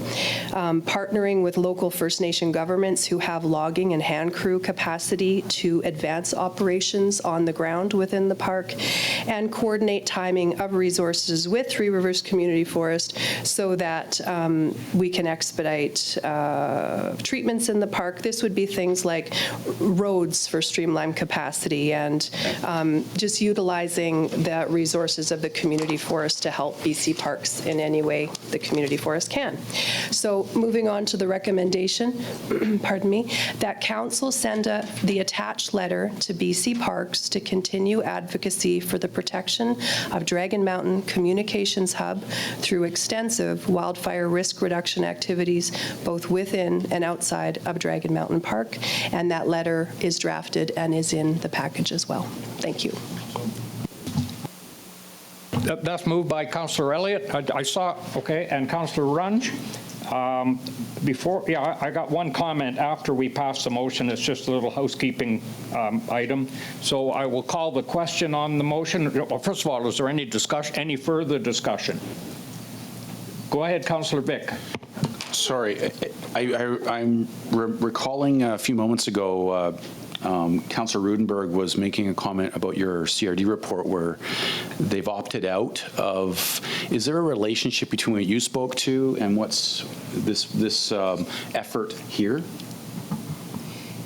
partnering with local First Nation governments who have logging and hand crew capacity to advance operations on the ground within the park, and coordinate timing of resources with Three Rivers Community Forest so that we can expedite treatments in the park. This would be things like roads for streamlined capacity and just utilizing the resources of the community forest to help BC Parks in any way the community forest can. So moving on to the recommendation, pardon me, that Council send the attached letter to BC Parks to continue advocacy for the protection of Dragon Mountain Communications Hub through extensive wildfire risk reduction activities both within and outside of Dragon Mountain Park. And that letter is drafted and is in the package as well. Thank you. That's moved by Councillor Elliott. I saw, okay, and Councillor Runge. I got one comment after we pass the motion. It's just a little housekeeping item. So I will call the question on the motion. Well, first of all, is there any discussion, any further discussion? Go ahead, Councillor Vick. Sorry, I'm recalling a few moments ago, Councillor Rudenberg was making a comment about your CRD report where they've opted out of. Is there a relationship between what you spoke to and what's this effort here?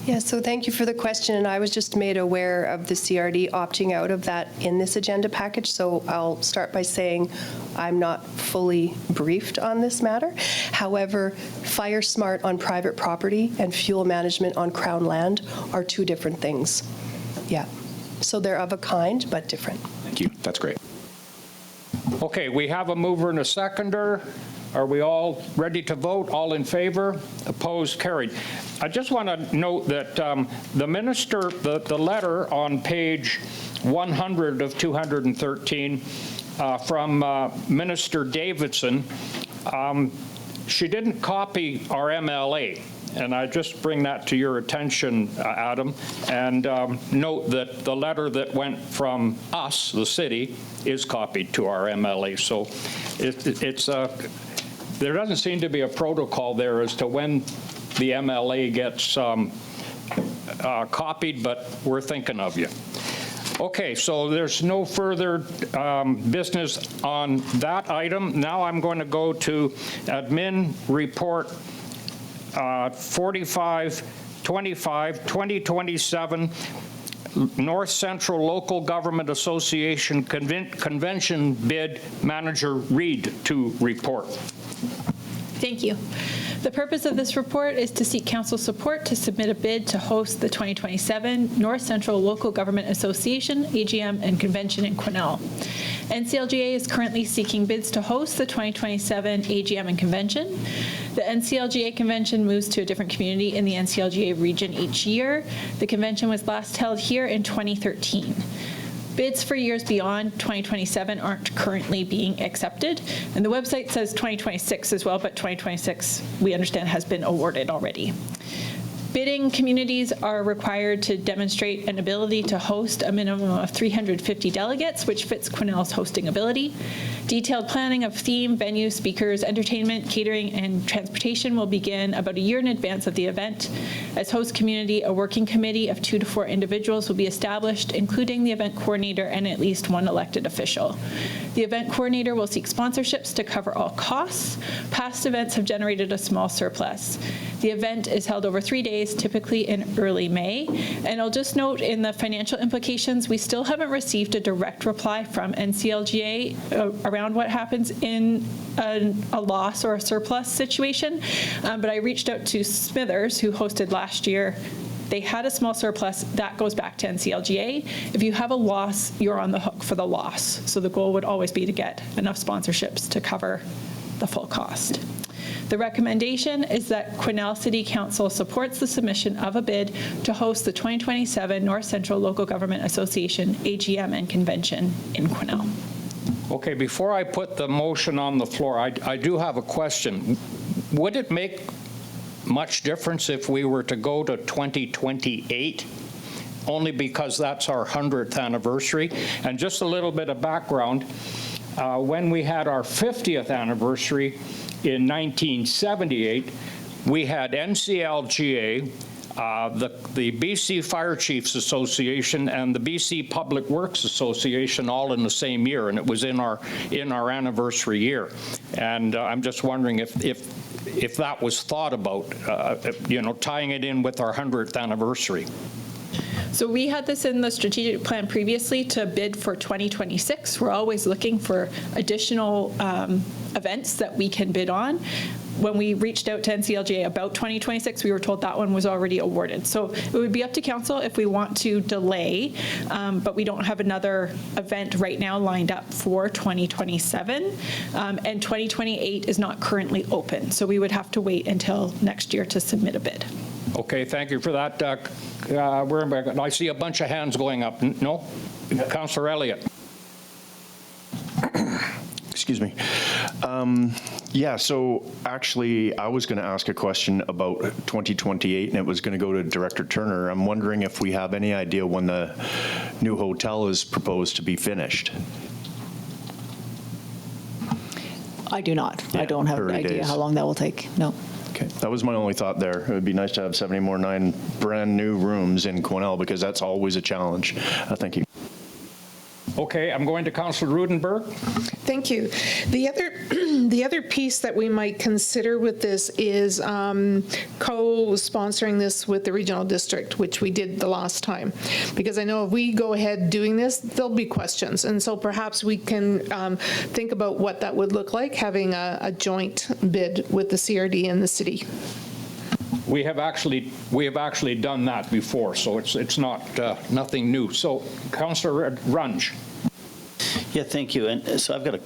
Yeah, so thank you for the question. And I was just made aware of the CRD opting out of that in this agenda package. So I'll start by saying I'm not fully briefed on this matter. However, fire smart on private property and fuel management on Crown land are two different things. Yeah. So they're of a kind, but different. Thank you. That's great. Okay, we have a mover and a seconder. Are we all ready to vote? All in favor? Opposed? Carried. I just want to note that the minister, the letter on page 100 of 213 from Minister Davidson, she didn't copy our MLA. And I just bring that to your attention, Adam, and note that the letter that went from us, the city, is copied to our MLA. So there doesn't seem to be a protocol there as to when the MLA gets copied, but we're thinking of you. Okay, so there's no further business on that item. Now I'm going to go to admin report 4525, 2027 North Central Local Government Association Convention bid, Manager Reid to report. Thank you. The purpose of this report is to seek council support to submit a bid to host the 2027 North Central Local Government Association AGM and Convention in Quesnel. NCLGA is currently seeking bids to host the 2027 AGM and Convention. The NCLGA Convention moves to a different community in the NCLGA region each year. The convention was last held here in 2013. Bids for years beyond 2027 aren't currently being accepted, and the website says 2026 as well, but 2026, we understand, has been awarded already. Bidding communities are required to demonstrate an ability to host a minimum of 350 delegates, which fits Quesnel's hosting ability. Detailed planning of theme, venue, speakers, entertainment, catering, and transportation will begin about a year in advance of the event. As host community, a working committee of 2 to 4 individuals will be established, including the event coordinator and at least one elected official. The event coordinator will seek sponsorships to cover all costs. Past events have generated a small surplus. The event is held over 3 days, typically in early May. And I'll just note in the financial implications, we still haven't received a direct reply from NCLGA around what happens in a loss or a surplus situation. But I reached out to Smithers, who hosted last year. They had a small surplus. That goes back to NCLGA. If you have a loss, you're on the hook for the loss. So the goal would always be to get enough sponsorships to cover the full cost. The recommendation is that Quesnel City Council supports the submission of a bid to host the 2027 North Central Local Government Association AGM and Convention in Quesnel. Okay, before I put the motion on the floor, I do have a question. Would it make much difference if we were to go to 2028? Only because that's our 100th anniversary. And just a little bit of background, when we had our 50th anniversary, in 1978, we had NCLGA, the BC Fire Chiefs Association, and the BC Public Works Association all in the same year, and it was in our anniversary year. And I'm just wondering if that was thought about, tying it in with our 100th anniversary. So we had this in the strategic plan previously to bid for 2026. We're always looking for additional events that we can bid on. When we reached out to NCLGA about 2026, we were told that one was already awarded. So it would be up to council if we want to delay, but we don't have another event right now lined up for 2027, and 2028 is not currently open. So we would have to wait until next year to submit a bid. Okay, thank you for that. I see a bunch of hands going up. No? Councillor Elliott. Excuse me. Yeah, so actually, I was going to ask a question about 2028, and it was going to go to Director Turner. I'm wondering if we have any idea when the new hotel is proposed to be finished. I do not. Yeah, I don't have an idea how long that will take. No. Okay, that was my only thought there. It would be nice to have 70 more brand new rooms in Quesnel, because that's always a challenge. Thank you. Okay, I'm going to Councillor Rudenberg. Thank you. The other piece that we might consider with this is co-sponsoring this with the regional district, which we did the last time. Because I know if we go ahead doing this, there'll be questions. And so perhaps we can think about what that would look like, having a joint bid with the CRD and the city. We have actually done that before, so it's not nothing new. So, Councillor Runge. Yeah, thank you. And so I've got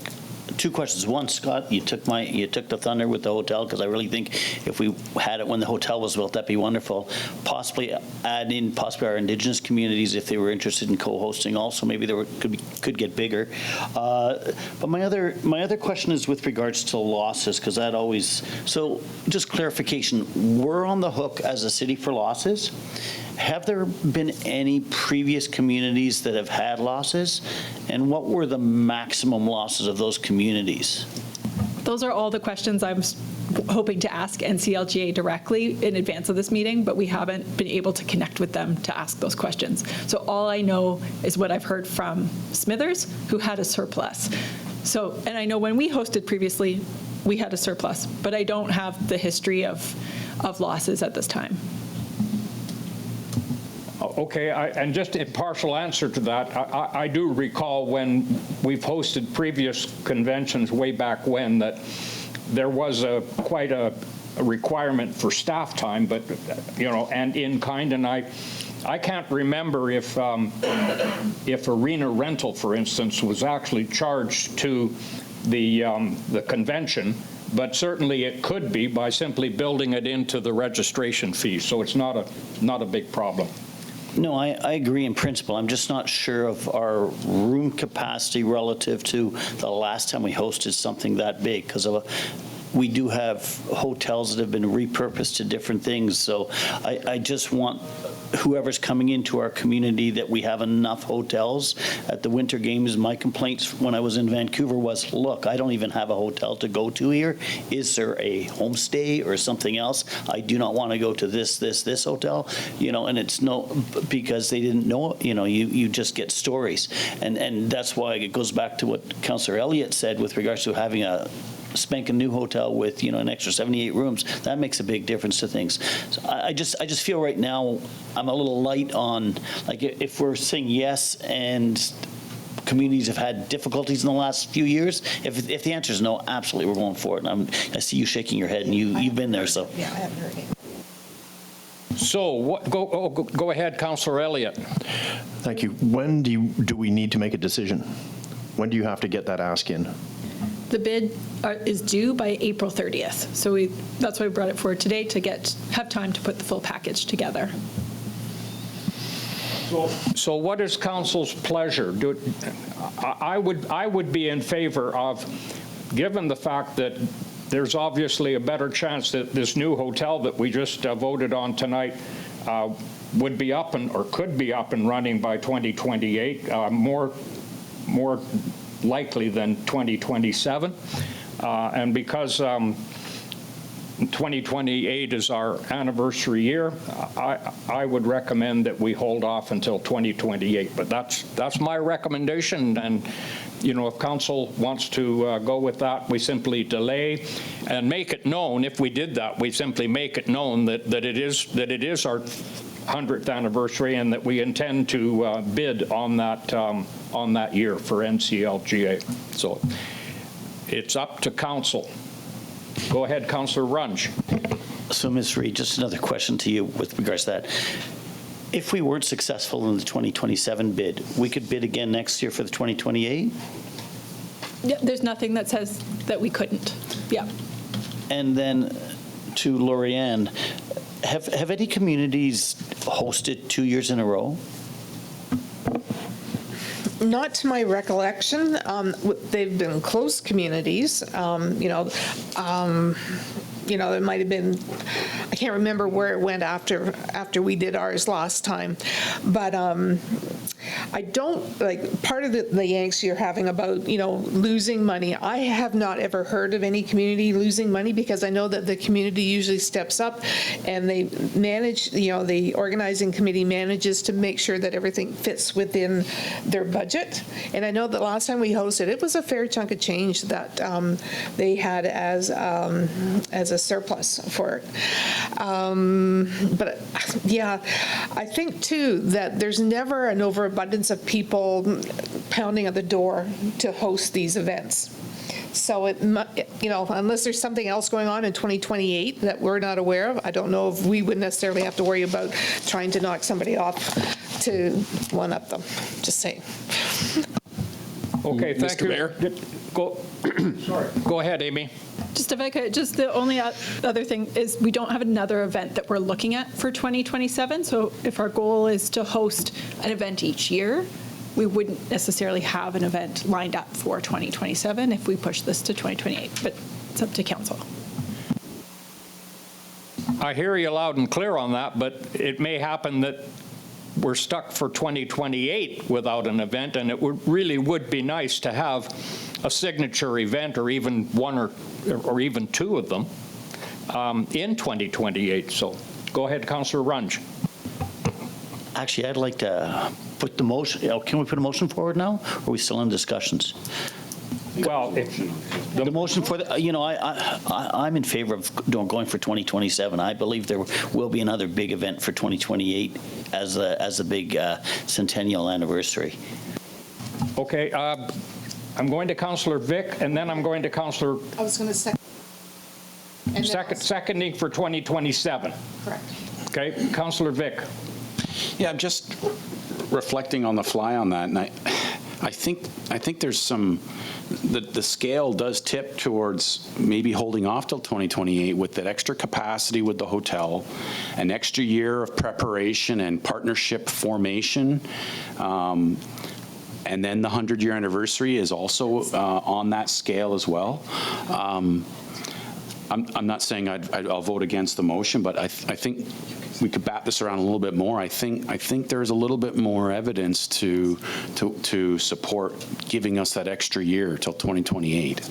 two questions. One, Scott, you took the thunder with the hotel, because I really think if we had it when the hotel was built, that'd be wonderful. Possibly add in our Indigenous communities if they were interested in co-hosting. Also, maybe there could get bigger. But my other question is with regards to losses, because that always. So just clarification: we're on the hook as a city for losses. Have there been any previous communities that have had losses? And what were the maximum losses of those communities? Those are all the questions I'm hoping to ask NCLGA directly in advance of this meeting, but we haven't been able to connect with them to ask those questions. So all I know is what I've heard from Smithers, who had a surplus. So, and I know when we hosted previously, we had a surplus, but I don't have the history of of losses at this time. Okay, and just a partial answer to that, I do recall when we've hosted previous conventions way back when that there was quite a requirement for staff time, but, and in kind, and I can't remember if arena rental, for instance, was actually charged to the convention, but certainly it could be by simply building it into the registration fee, so it's not a big problem. No, I agree in principle. I'm just not sure of our room capacity relative to the last time we hosted something that big, because we do have hotels that have been repurposed to different things. So I just want whoever's coming into our community that we have enough hotels. At the Winter Games, my complaints when I was in Vancouver was, look, I don't even have a hotel to go to here. Is there a homestay or something else? I do not want to go to this hotel, and it's because they didn't know, you just get stories. And that's why it goes back to what Councillor Elliott said with regards to having a spanking new hotel with an extra 78 rooms. That makes a big difference to things. So I just feel right now I'm a little light on, like, if we're saying yes and communities have had difficulties in the last few years, if the answer is no, absolutely we're going for it. And I see you shaking your head, and you've been there. So Yeah, I haven't heard it. So go ahead, Councillor Elliott. Thank you. When do we need to make a decision? When do you have to get that ask in? The bid is due by April 30th. So that's why we brought it forward today, to have time to put the full package together. So what is council's pleasure? I would be in favor of, given the fact that there's obviously a better chance that this new hotel that we just voted on tonight would be up or could be up and running by 2028, more likely than 2027. And because 2028 is our anniversary year, I would recommend that we hold off until 2028. But that's my recommendation. And if council wants to go with that, we simply delay and make it known. If we did that, we simply make it known that it is our 100th anniversary, and that we intend to bid on that year for NCLGA. So it's up to council. Go ahead, Councillor Runge. So, Ms. Reid, just another question to you with regards to that. If we weren't successful in the 2027 bid, we could bid again next year for the 2028? Yeah, there's nothing that says that we couldn't. Yeah. And then to Lorianne, have any communities hosted 2 years in a row? Not to my recollection. They've been close communities. It might have been, I can't remember where it went after we did ours last time. But I don't, part of the angst you're having about, losing money, I have not ever heard of any community losing money, because I know that the community usually steps up and they manage, the organizing committee manages to make sure that everything fits within their budget. And I know that last time we hosted, it was a fair chunk of change that they had as a surplus for it. But yeah, I think too that there's never an overabundance of people pounding at the door to host these events. So unless there's something else going on in 2028 that we're not aware of, I don't know if we would necessarily have to worry about trying to knock somebody off to one up them. Just saying. Okay, thank you. Mr. Mayor. Go ahead, Amy. Just if I could, just the only other thing is we don't have another event that we're looking at for 2027. So if our goal is to host an event each year, we wouldn't necessarily have an event lined up for 2027 if we push this to 2028, but it's up to council. I hear you loud and clear on that, but it may happen that we're stuck for 2028 without an event, and it really would be nice to have a signature event, or even one or even two of them in 2028. So go ahead, Councillor Runge. Actually, I'd like to put the motion. Can we put a motion forward now, or are we still in discussions? Well, The motion for the, I'm in favor of going for 2027. I believe there will be another big event for 2028 as a big centennial anniversary. Okay, I'm going to Councillor Vic, and then I'm going to Councillor I was going to second. seconding for 2027. Correct. Okay, Councillor Vic. Yeah, I'm just reflecting on the fly on that, and I think there's some, the scale does tip towards maybe holding off till 2028 with that extra capacity with the hotel, an extra year of preparation and partnership formation, and then the 100-year anniversary is also on that scale as well. I'm not saying I'll vote against the motion, but I think we could bat this around a little bit more. I think there's a little bit more evidence to support giving us that extra year till 2028.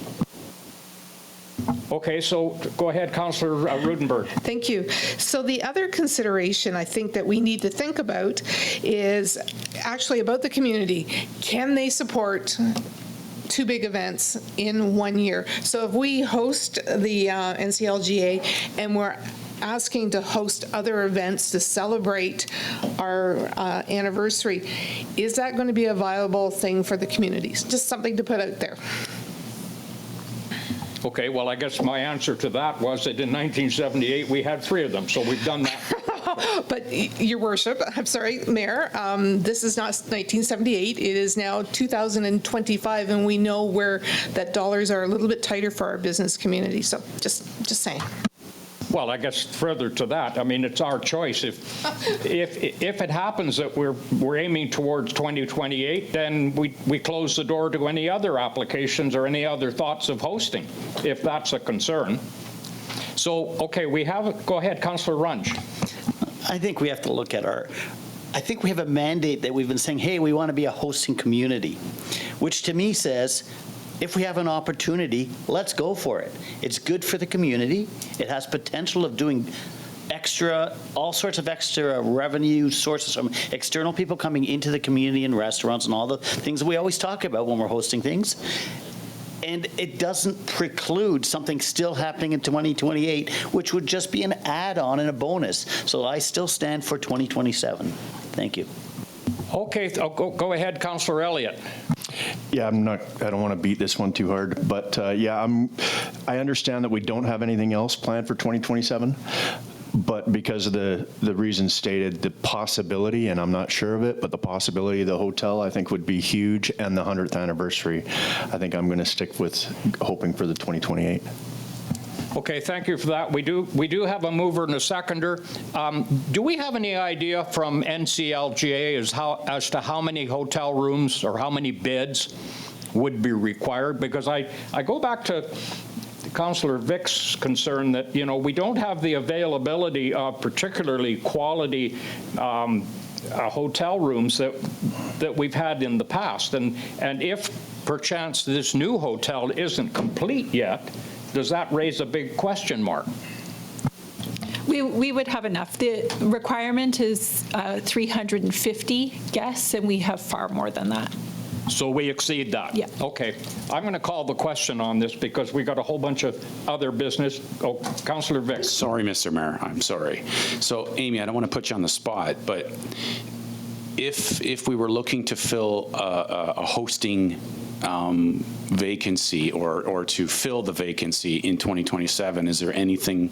Okay, so go ahead, Councillor Rudenberg. Thank you. So the other consideration I think that we need to think about is actually about the community. Can they support two big events in 1 year? So if we host the NCLGA and we're asking to host other events to celebrate our anniversary, is that going to be a viable thing for the communities? Just something to put out there. Okay, well, I guess my answer to that was that in 1978, we had 3 of them, so we've done that. But, Your Worship, I'm sorry, Mayor, this is not 1978. It is now 2025, and we know where that dollars are a little bit tighter for our business community. So just saying. Well, I guess further to that, I mean, it's our choice. If it happens that we're aiming towards 2028, then we close the door to any other applications or any other thoughts of hosting, if that's a concern. So, okay, go ahead, Councillor Runge. I think we have to look at I think we have a mandate that we've been saying, hey, we want to be a hosting community, which to me says, if we have an opportunity, let's go for it. It's good for the community. It has potential of doing all sorts of extra revenue sources from external people coming into the community and restaurants and all the things that we always talk about when we're hosting things. And it doesn't preclude something still happening in 2028, which would just be an add-on and a bonus. So I still stand for 2027. Thank you. Okay, go ahead, Councillor Elliott. Yeah, I don't want to beat this one too hard, but yeah, I understand that we don't have anything else planned for 2027, but because of the reasons stated, the possibility, and I'm not sure of it, but the possibility of the hotel I think would be huge, and the 100th anniversary, I think I'm going to stick with hoping for the 2028. Okay, thank you for that. We do have a mover and a seconder. Do we have any idea from NCLGA as to how many hotel rooms or how many beds would be required? Because I go back to Councillor Vic's concern that, we don't have the availability of particularly quality hotel rooms that we've had in the past. And if perchance this new hotel isn't complete yet, does that raise a big question mark? We would have enough. The requirement is 350 guests, and we have far more than that. So we exceed that? Yeah. Okay. I'm going to call the question on this because we got a whole bunch of other business. Oh, Councillor Vic. Sorry, Mr. Mayor, I'm sorry. So, Amy, I don't want to put you on the spot, but if we were looking to fill a hosting vacancy or to fill the vacancy in 2027, is there anything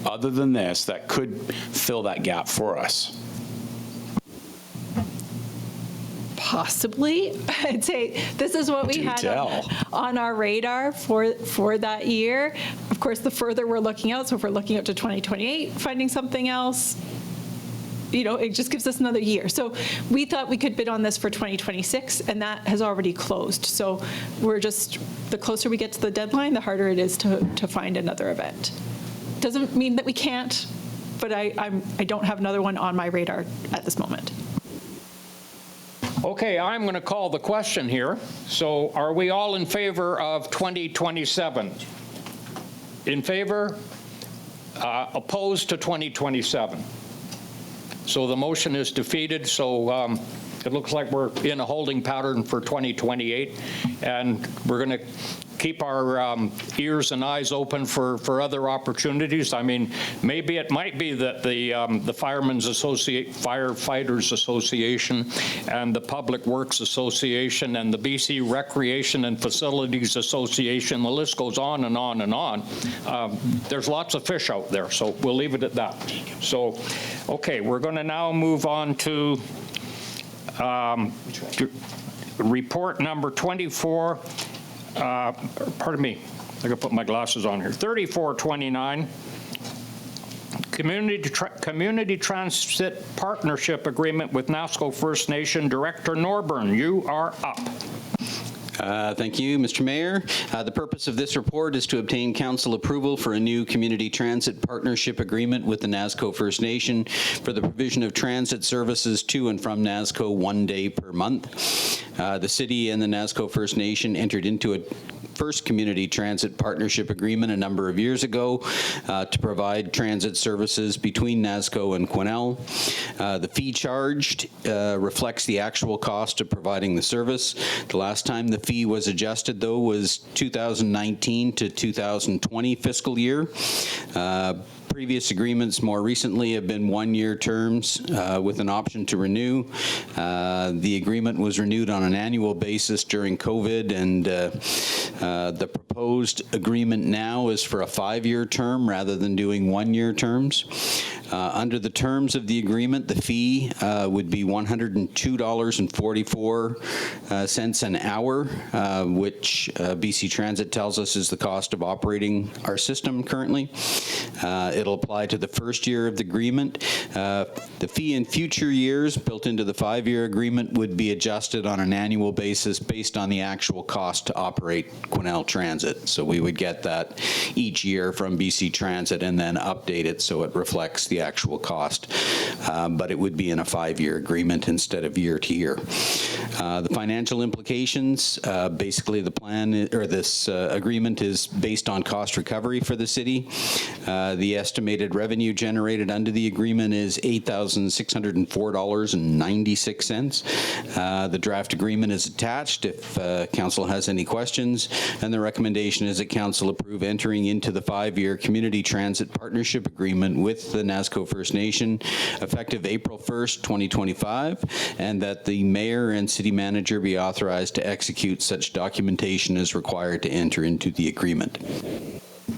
other than this that could fill that gap for us? Possibly. I'd say this is what we had on our radar for that year. Of course, the further we're looking out, so if we're looking out to 2028, finding something else, it just gives us another year. So we thought we could bid on this for 2026, and that has already closed. So the closer we get to the deadline, the harder it is to find another event. Doesn't mean that we can't, but I don't have another one on my radar at this moment. Okay, I'm going to call the question here. So are we all in favor of 2027? In favor? Opposed to 2027? So the motion is defeated. So it looks like we're in a holding pattern for 2028, and we're going to keep our ears and eyes open for other opportunities. I mean, maybe it might be that the Firefighters Association and the Public Works Association and the BC Recreation and Facilities Association, the list goes on and on and on. There's lots of fish out there, so we'll leave it at that. So, okay, we're going to now move on to report number 24. Pardon me, I gotta put my glasses on here. 3429, Community Transit Partnership Agreement with NASCO First Nation. Director Norburn, you are up. Thank you, Mr. Mayor. The purpose of this report is to obtain council approval for a new community transit partnership agreement with the NASCO First Nation for the provision of transit services to and from NASCO 1 day per month. The city and the NASCO First Nation entered into a first community transit partnership agreement a number of years ago to provide transit services between NASCO and Quesnel. The fee charged reflects the actual cost of providing the service. The last time the fee was adjusted, though, was 2019 to 2020 fiscal year. Previous agreements more recently have been one-year terms with an option to renew. The agreement was renewed on an annual basis during COVID, and the proposed agreement now is for a 5-year term rather than doing one-year terms. Under the terms of the agreement, the fee would be $102.44 an hour, which BC Transit tells us is the cost of operating our system currently. It'll apply to the first year of the agreement. The fee in future years built into the 5-year agreement would be adjusted on an annual basis based on the actual cost to operate Quesnel Transit. So we would get that each year from BC Transit and then update it so it reflects the actual cost. But it would be in a 5-year agreement instead of year to year. The financial implications, basically the plan or this agreement is based on cost recovery for the city. The estimated revenue generated under the agreement is $8,604.96. The draft agreement is attached if council has any questions, and the recommendation is that council approve entering into the 5-year community transit partnership agreement with the NASCO First Nation effective April 1st, 2025, and that the mayor and city manager be authorized to execute such documentation as required to enter into the agreement.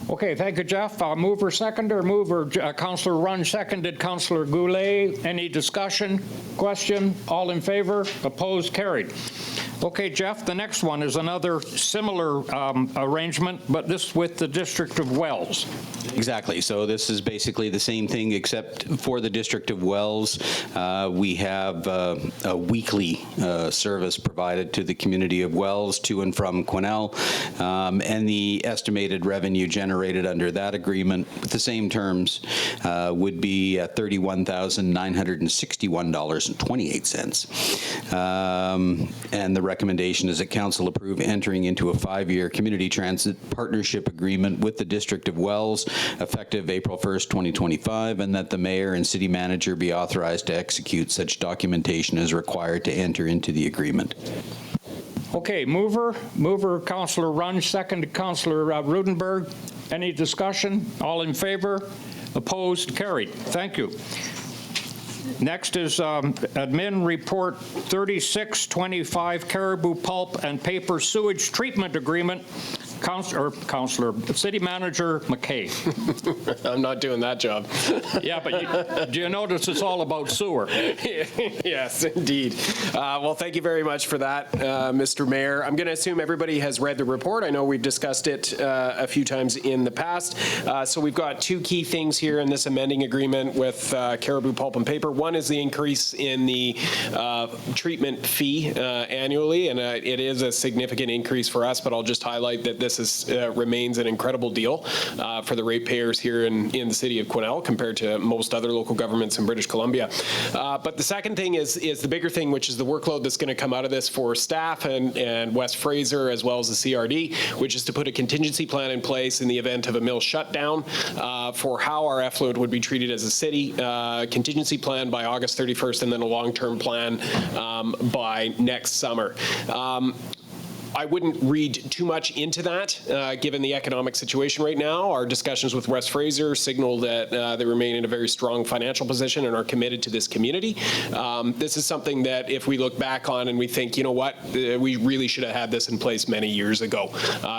Okay, thank you, Jeff. Mover, seconder, Councillor Runge seconded. Councillor Goulet, any discussion, question? All in favor? Opposed? Carried. Okay, Jeff, the next one is another similar arrangement, but this with the District of Wells. Exactly. So this is basically the same thing, except for the District of Wells, we have a weekly service provided to the community of Wells to and from Quesnel, and the estimated revenue generated under that agreement with the same terms would be $31,961.28. And the recommendation is that council approve entering into a 5-year community transit partnership agreement with the District of Wells effective April 1st, 2025, and that the mayor and city manager be authorized to execute such documentation as required to enter into the agreement. Okay, mover Councillor Runge, second Councillor Rudenberg. Any discussion? All in favor? Opposed? Carried. Thank you. Next is Admin Report 3625, Caribou Pulp and Paper Sewage Treatment Agreement. Councillor, City Manager McKay. I'm not doing that job. Yeah, but do you notice it's all about sewer? Yes, indeed. Well, thank you very much for that, Mr. Mayor. I'm going to assume everybody has read the report. I know we've discussed it a few times in the past. So we've got two key things here in this amending agreement with Caribou Pulp and Paper. One is the increase in the treatment fee annually, and it is a significant increase for us, but I'll just highlight that this this remains an incredible deal for the ratepayers here in the city of Quesnel compared to most other local governments in British Columbia. But the second thing is the bigger thing, which is the workload that's going to come out of this for staff and West Fraser as well as the CRD, which is to put a contingency plan in place in the event of a mill shutdown for how our effluent would be treated as a city. Contingency plan by August 31st, and then a long-term plan by next summer. I wouldn't read too much into that, given the economic situation right now. Our discussions with West Fraser signal that they remain in a very strong financial position and are committed to this community. This is something that if we look back on and we think, you know what, we really should have had this in place many years ago.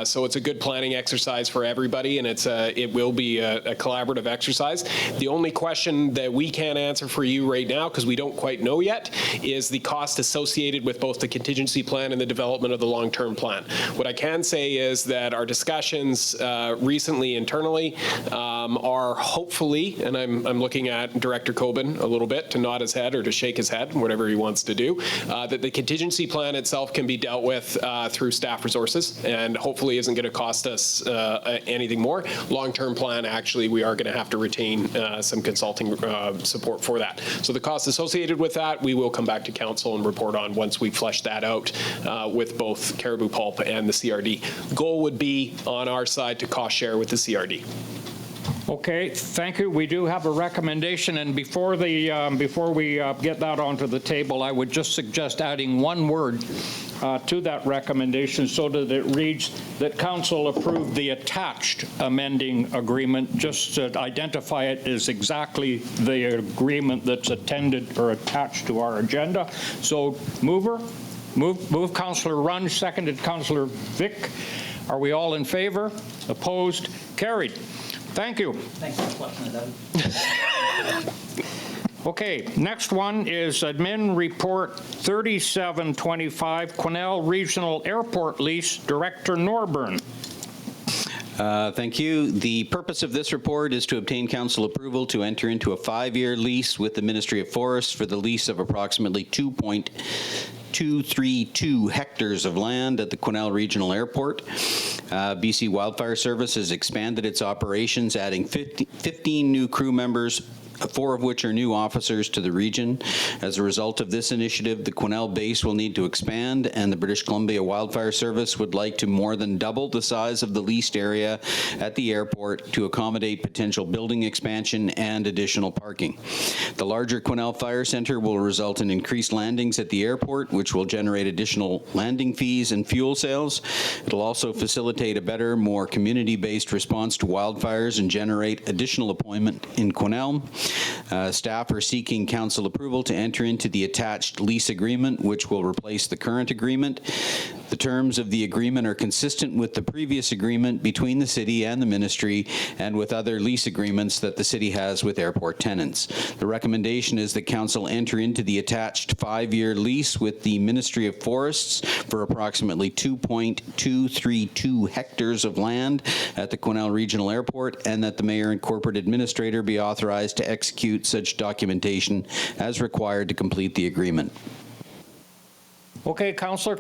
So it's a good planning exercise for everybody, and it will be a collaborative exercise. The only question that we can't answer for you right now, because we don't quite know yet, is the cost associated with both the contingency plan and the development of the long-term plan. What I can say is that our discussions recently internally are hopefully, and I'm looking at Director Coben a little bit to nod his head or to shake his head, whatever he wants to do, that the contingency plan itself can be dealt with through staff resources and hopefully isn't going to cost us anything more. Long-term plan, actually, we are going to have to retain some consulting support for that. So the costs associated with that, we will come back to council and report on once we flesh that out with both Caribou Pulp and the CRD. Goal would be on our side to cost share with the CRD. Okay, thank you. We do have a recommendation, and before we get that onto the table, I would just suggest adding one word to that recommendation so that it reads that council approved the attached amending agreement, just to identify it as exactly the agreement that's attended or attached to our agenda. So Move Councillor Runge, seconded Councillor Vic. Are we all in favor? Opposed? Carried. Thank you. Thanks for fleshing it out. Okay, next one is Admin Report 3725, Quesnel Regional Airport Lease, Director Norburn. Thank you. The purpose of this report is to obtain council approval to enter into a 5-year lease with the Ministry of Forests for the lease of approximately 2.232 hectares of land at the Quesnel Regional Airport. BC Wildfire Service has expanded its operations, adding 15 new crew members, 4 of which are new officers to the region. As a result of this initiative, the Quesnel base will need to expand, and the British Columbia Wildfire Service would like to more than double the size of the leased area at the airport to accommodate potential building expansion and additional parking. The larger Quesnel Fire Centre will result in increased landings at the airport, which will generate additional landing fees and fuel sales. It'll also facilitate a better, more community-based response to wildfires and generate additional employment in Quesnel. Staff are seeking council approval to enter into the attached lease agreement, which will replace the current agreement. The terms of the agreement are consistent with the previous agreement between the city and the ministry and with other lease agreements that the city has with airport tenants. The recommendation is that council enter into the attached 5-year lease with the Ministry of Forests for approximately 2.232 hectares of land at the Quesnel Regional Airport, and that the mayor and corporate administrator be authorized to execute such documentation as required to complete the agreement. Okay, Councillor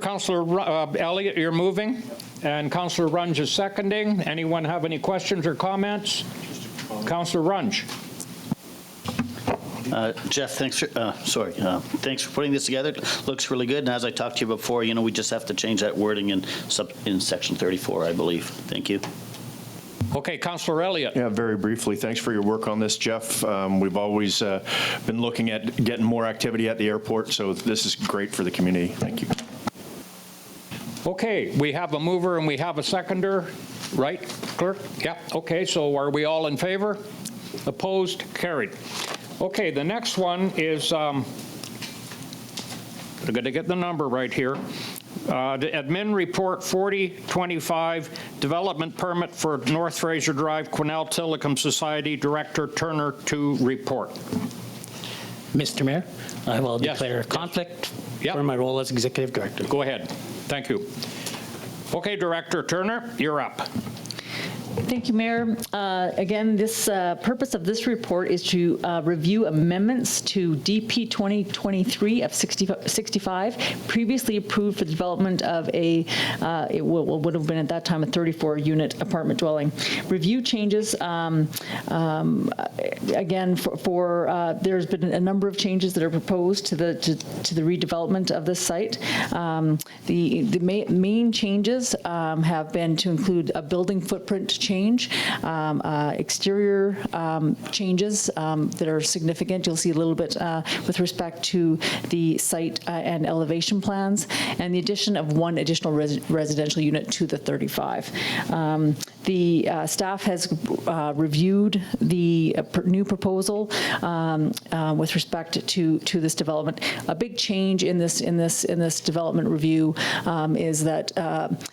Elliott, you're moving, and Councillor Runge is seconding. Anyone have any questions or comments? Councillor Runge. Jeff, thanks for putting this together. Looks really good. And as I talked to you before, we just have to change that wording in section 34, I believe. Thank you. Okay, Councillor Elliott. Yeah, very briefly, thanks for your work on this, Jeff. We've always been looking at getting more activity at the airport, so this is great for the community. Thank you. Okay, we have a mover and we have a seconder, right, Clerk? Yeah, okay, so are we all in favor? Opposed? Carried. Okay, the next one is, I'm going to get the number right here. The Admin Report 4025, Development Permit for North Fraser Drive, Quesnel Telecom Society, Director Turner to report. Mr. Mayor, I will declare a conflict for my role as Executive Director. Go ahead. Thank you. Okay, Director Turner, you're up. Thank you, Mayor. Again, this purpose of this report is to review amendments to DP 2023 of 65, previously approved for the development of a, it would have been at that time a 34-unit apartment dwelling. Review changes, again, there's been a number of changes that are proposed to the redevelopment of this site. The main changes have been to include a building footprint change, exterior changes that are significant. You'll see a little bit with respect to the site and elevation plans, and the addition of one additional residential unit to the 35. The staff has reviewed the new proposal with respect to this development. A big change in this development review is that,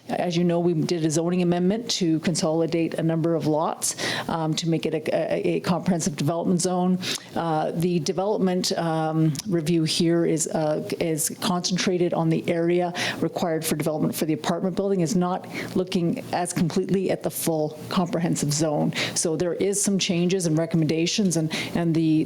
as you know, we did a zoning amendment to consolidate a number of lots to make it a comprehensive development zone. The development review here is concentrated on the area required for development for the apartment building, is not looking as completely at the full comprehensive zone. So there is some changes and recommendations, and the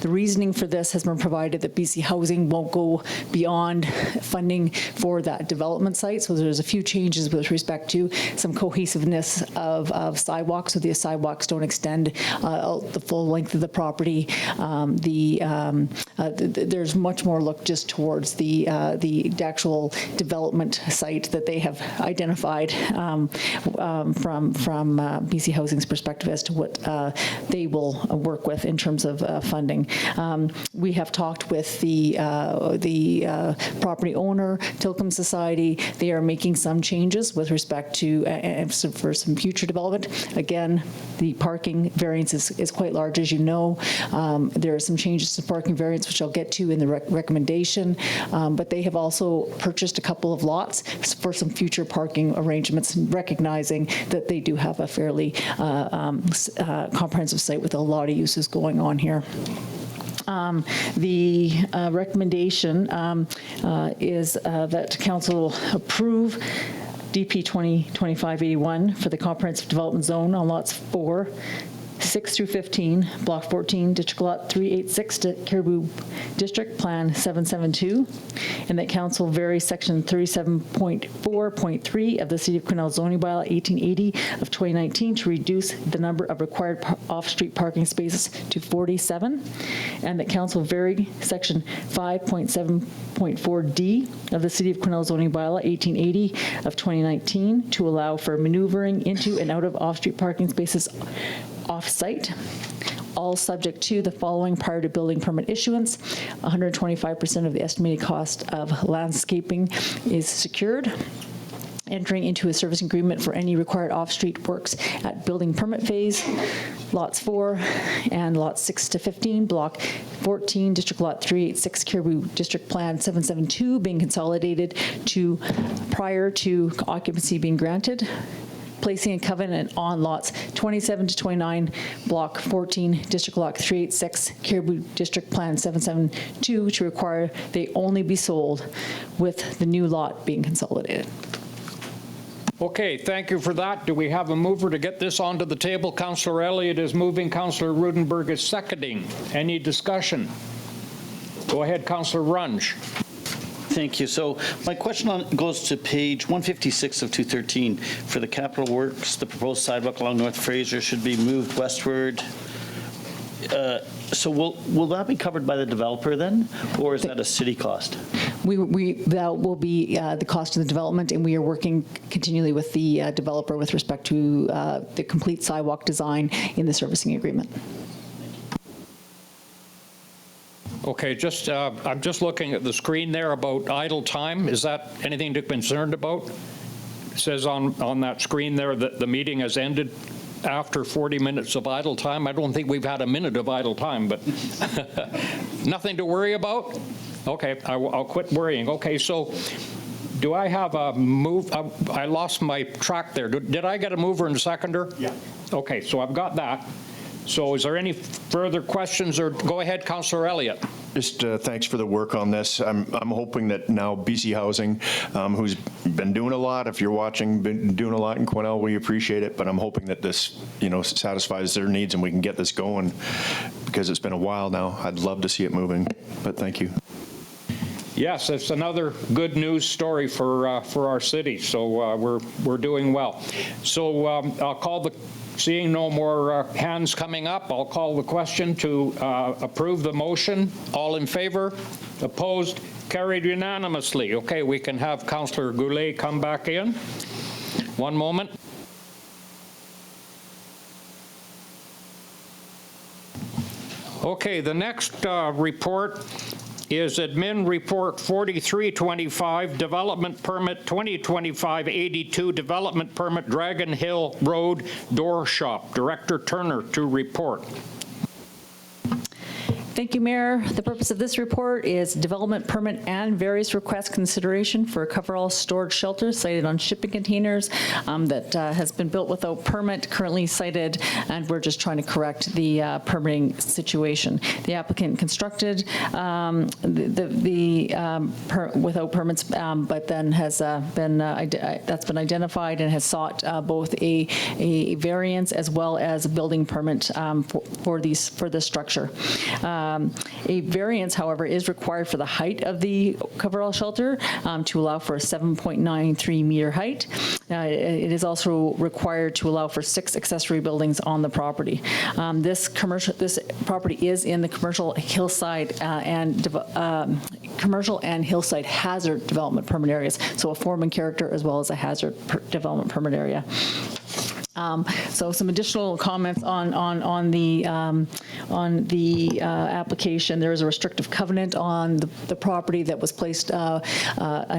reasoning for this has been provided that BC Housing won't go beyond funding for that development site. So there's a few changes with respect to some cohesiveness of sidewalks, so the sidewalks don't extend the full length of the property. There's much more look just towards the actual development site that they have identified from BC Housing's perspective as to what they will work with in terms of funding. We have talked with the property owner, Tilcombe Society. They are making some changes with respect to for some future development. Again, the parking variance is quite large, as you know. There are some changes to parking variance, which I'll get to in the recommendation, but they have also purchased a couple of lots for some future parking arrangements, recognizing that they do have a fairly comprehensive site with a lot of uses going on here. The recommendation is that Council approve DP 2025-81 for the comprehensive development zone on lots 4, 6 through 15, Block 14, District Lot 386 to Caribou District Plan 772, and that Council vary Section 37.4.3 of the City of Quesnel zoning bylaw 1880 of 2019 to reduce the number of required off-street parking spaces to 47, and that Council vary Section 5.7.4D of the City of Quesnel zoning bylaw 1880 of 2019 to allow for maneuvering into and out of off-street parking spaces off-site, all subject to the following prior to building permit issuance. 125% of the estimated cost of landscaping is secured. Entering into a service agreement for any required off-street works at building permit phase, lots 4 and lots 6 to 15, Block 14, District Lot 386, Caribou District Plan 772 being consolidated to prior to occupancy being granted. Placing a covenant on lots 27 to 29, Block 14, District Lot 386, Caribou District Plan 772 to require they only be sold with the new lot being consolidated. Okay, thank you for that. Do we have a mover to get this onto the table? Councillor Elliott is moving. Councillor Rudenberg is seconding. Any discussion? Go ahead, Councillor Runge. Thank you. So my question goes to page 156 of 213. For the capital works, the proposed sidewalk along North Fraser should be moved westward. So will that be covered by the developer then, or is that a city cost? That will be the cost of the development, and we are working continually with the developer with respect to the complete sidewalk design in the servicing agreement. Okay, I'm just looking at the screen there about idle time. Is that anything to be concerned about? It says on that screen there that the meeting has ended after 40 minutes of idle time. I don't think we've had a minute of idle time, but nothing to worry about? Okay, I'll quit worrying. Okay, so do I have a move? I lost my track there. Did I get a mover and a seconder? Yeah. Okay, so I've got that. So is there any further questions? Or go ahead, Councillor Elliott. Just thanks for the work on this. I'm hoping that now BC Housing, who's been doing a lot, if you're watching, been doing a lot in Quesnel, we appreciate it, but I'm hoping that this, satisfies their needs and we can get this going, because it's been a while now. I'd love to see it moving, but thank you. Yes, it's another good news story for our city, so we're doing well. So I'll call seeing no more hands coming up, I'll call the question to approve the motion. All in favor? Opposed? Carried unanimously. Okay, we can have Councillor Goulet come back in. One moment. Okay, the next report is Admin Report 4325, Development Permit 2025-82, Development Permit Dragon Hill Road Door Shop. Director Turner to report. Thank you, Mayor. The purpose of this report is development permit and various request consideration for a coverall storage shelter sited on shipping containers that has been built without permit, currently sited, and we're just trying to correct the permitting situation. The applicant constructed without permits, but then has that's been identified and has sought both a variance as well as a building permit for this structure. A variance, however, is required for the height of the coverall shelter to allow for a 7.93 meter height. It is also required to allow for 6 accessory buildings on the property. This property is in the commercial hillside and hillside hazard development permit areas, so a form and character as well as a hazard development permit area. So some additional comments on the application. There is a restrictive covenant on the property that was placed a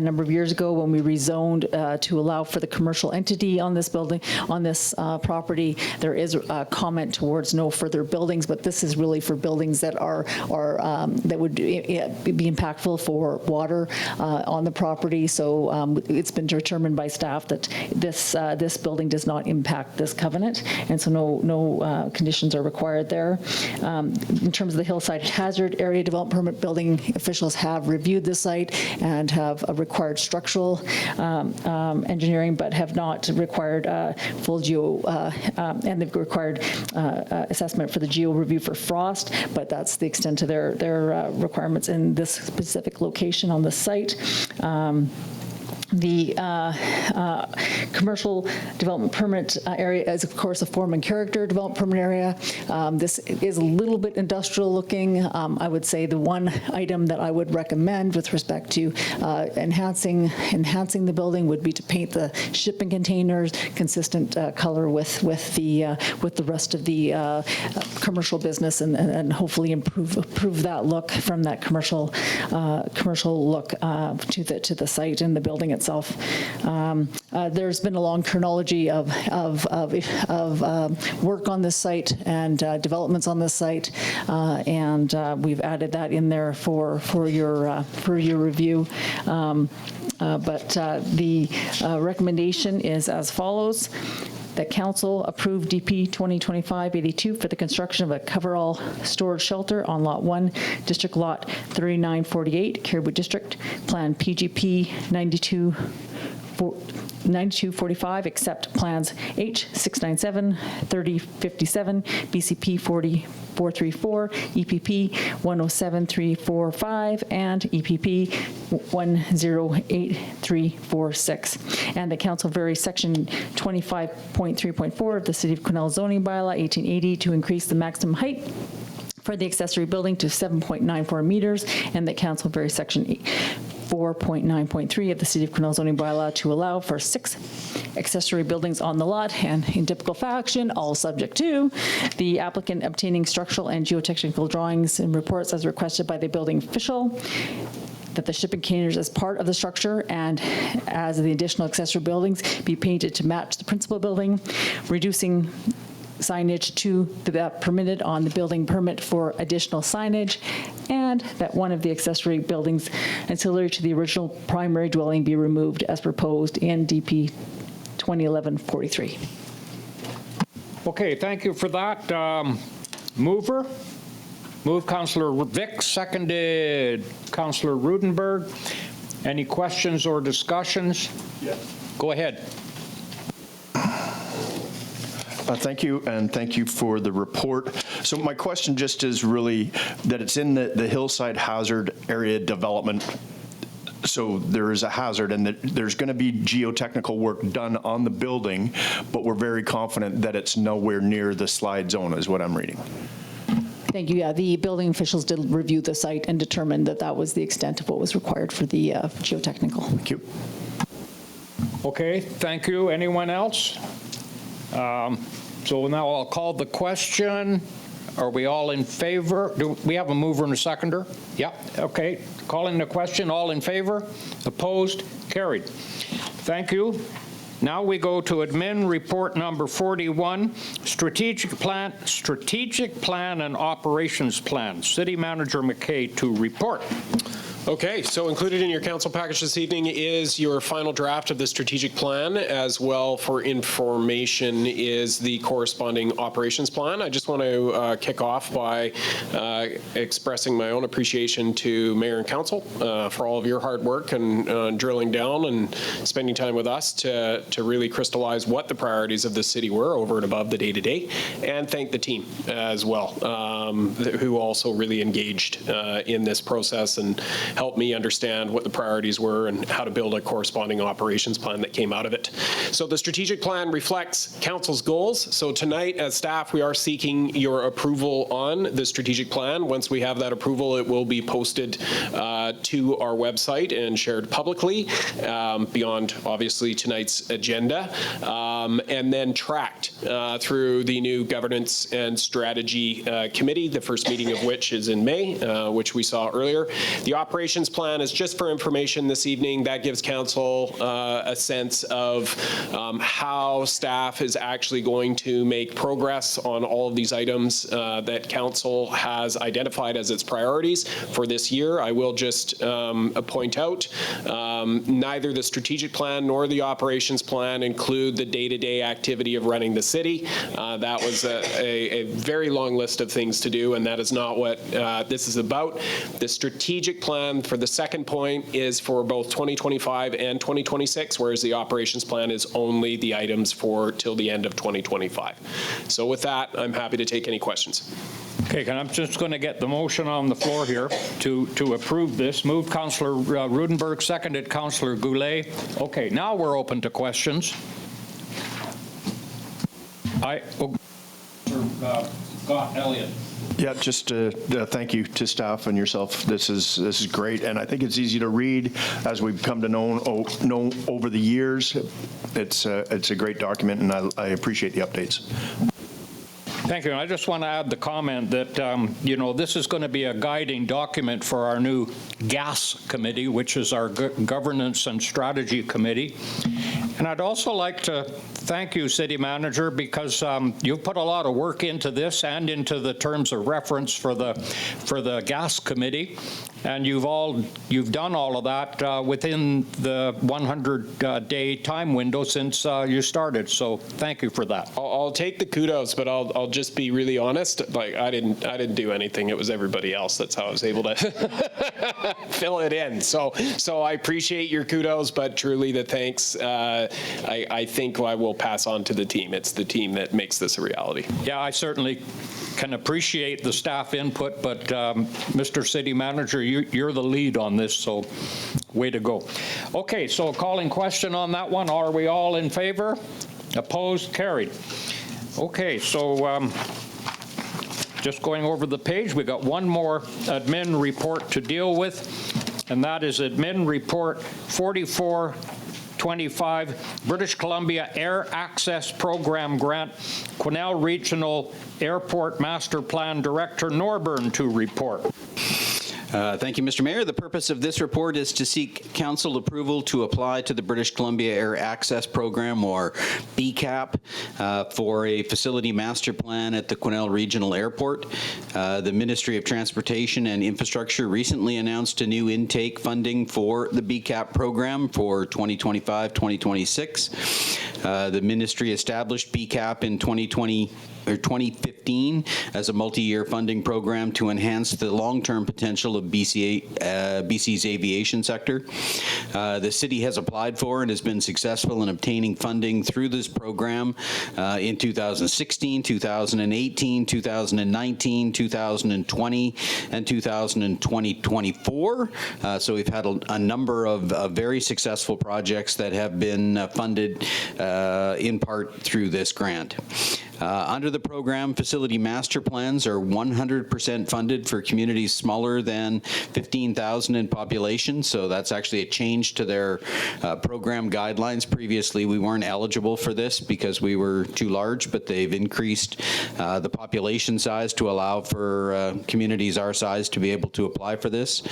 number of years ago when we rezoned to allow for the commercial entity on this building, on this property. There is a comment towards no further buildings, but this is really for buildings that are that would be impactful for water on the property. So it's been determined by staff that this building does not impact this covenant, and so no conditions are required there. In terms of the hillside hazard area development permit, building officials have reviewed the site and have required structural engineering, but have not required full geo, and they've required assessment for the geo review for frost, but that's the extent of their requirements in this specific location on the site. The commercial development permit area is, of course, a form and character development permit area. This is a little bit industrial looking. I would say the one item that I would recommend with respect to enhancing the building would be to paint the shipping containers consistent color with the rest of the commercial business, and hopefully improve that look from that commercial look to the site and the building itself. There's been a long chronology of work on this site and developments on this site, and we've added that in there for your review. But the recommendation is as follows: that council approve DP 2025-82 for the construction of a coverall storage shelter on Lot 1, District Lot 3948, Caribou District, Plan PGP 9245, except plans H697, 3057, BCP 43434, EPP 107345, and EPP 108346. And the council varies section 25.3.4 of the City of Quesnel zoning bylaw 1880 to increase the maximum height for the accessory building to 7.94 meters, and that council varies section 4.9.3 of the City of Quesnel zoning bylaw to allow for 6 accessory buildings on the lot, and in typical fashion, all subject to the applicant obtaining structural and geotechnical drawings and reports as requested by the building official, that the shipping containers as part of the structure and as the additional accessory buildings be painted to match the principal building, reducing signage to that permitted on the building permit for additional signage, and that one of the accessory buildings ancillary to the original primary dwelling be removed as proposed in DP 2011-43. Okay, thank you for that. Mover? Moved Councillor Vic, seconded Councillor Rudenberg. Any questions or discussions? Yes. Go ahead. Thank you, and thank you for the report. So my question just is really that it's in the hillside hazard area development. So there is a hazard, and that there's going to be geotechnical work done on the building, but we're very confident that it's nowhere near the slide zone, is what I'm reading. Thank you. Yeah, the building officials did review the site and determined that that was the extent of what was required for the geotechnical. Thank you. Okay, thank you. Anyone else? So now I'll call the question. Are we all in favor? Do we have a mover and a seconder? Yep, okay. Calling the question, all in favor? Opposed? Carried. Thank you. Now we go to admin report number 41, strategic plan and operations plan. City Manager McKay to report. Okay, so included in your council package this evening is your final draft of the strategic plan. As well, for information, is the corresponding operations plan. I just want to kick off by expressing my own appreciation to Mayor and Council for all of your hard work and drilling down and spending time with us to really crystallize what the priorities of the city were over and above the day-to-day, and thank the team as well, who also really engaged in this process and helped me understand what the priorities were and how to build a corresponding operations plan that came out of it. So the strategic plan reflects council's goals. So tonight, as staff, we are seeking your approval on the strategic plan. Once we have that approval, it will be posted to our website and shared publicly beyond, obviously, tonight's agenda, and then tracked through the new governance and strategy committee, the first meeting of which is in May, which we saw earlier. The operations plan is just for information this evening. That gives council a sense of how staff is actually going to make progress on all of these items that council has identified as its priorities for this year. I will just point out neither the strategic plan nor the operations plan include the day-to-day activity of running the city. That was a very long list of things to do, and that is not what this is about. The strategic plan for the second point is for both 2025 and 2026, whereas the operations plan is only the items for till the end of 2025. So with that, I'm happy to take any questions. Okay, I'm just going to get the motion on the floor here to approve this. Moved Councillor Rudenberg, seconded Councillor Goulet. Okay, now we're open to questions. Elliott. Yeah, just thank you to staff and yourself. This is great, and I think it's easy to read as we've come to know over the years. It's a great document, and I appreciate the updates. Thank you. I just want to add the comment that, this is going to be a guiding document for our new gas committee, which is our governance and strategy committee. And I'd also like to thank you, City Manager, because you've put a lot of work into this and into the terms of reference for the gas committee. And you've done all of that within the 100-day time window since you started. So thank you for that. I'll take the kudos, but I'll just be really honest. Like I didn't do anything. It was everybody else. That's how I was able to fill it in. So I appreciate your kudos, but truly the thanks. I think I will pass on to the team. It's the team that makes this a reality. Yeah, I certainly can appreciate the staff input, but Mr. City Manager, you're the lead on this, so way to go. Okay, so calling question on that one. Are we all in favor? Opposed? Carried. Okay, so just going over the page, we got one more admin report to deal with, and that is admin report 4425, British Columbia Air Access Program Grant, Quesnel Regional Airport Master Plan Director Norburn to report. Thank you, Mr. Mayor. The purpose of this report is to seek council approval to apply to the British Columbia Air Access Program, or BCAP, for a facility master plan at the Quesnel Regional Airport. The Ministry of Transportation and Infrastructure recently announced a new intake funding for the BCAP program for 2025-2026. The ministry established BCAP in 2020 2015 as a multi-year funding program to enhance the long-term potential of BC's aviation sector. The city has applied for and has been successful in obtaining funding through this program in 2016, 2018, 2019, 2020, and 2024. So we've had a number of very successful projects that have been funded in part through this grant. Under the program, facility master plans are 100% funded for communities smaller than 15,000 in population, so that's actually a change to their program guidelines. Previously, we weren't eligible for this because we were too large, but they've increased the population size to allow for communities our size to be able to apply for this.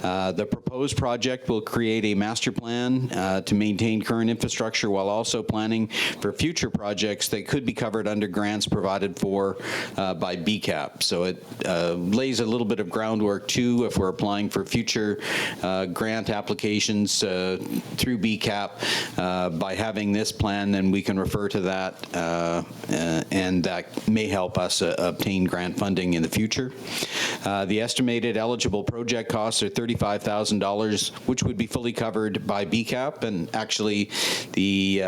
The proposed project will create a master plan to maintain current infrastructure while also planning for future projects that could be covered under grants provided for by BCAP. So it lays a little bit of groundwork too if we're applying for future grant applications through BCAP. By having this plan, then we can refer to that and that may help us obtain grant funding in the future. The estimated eligible project costs are $35,000, which would be fully covered by BCAP, and actually the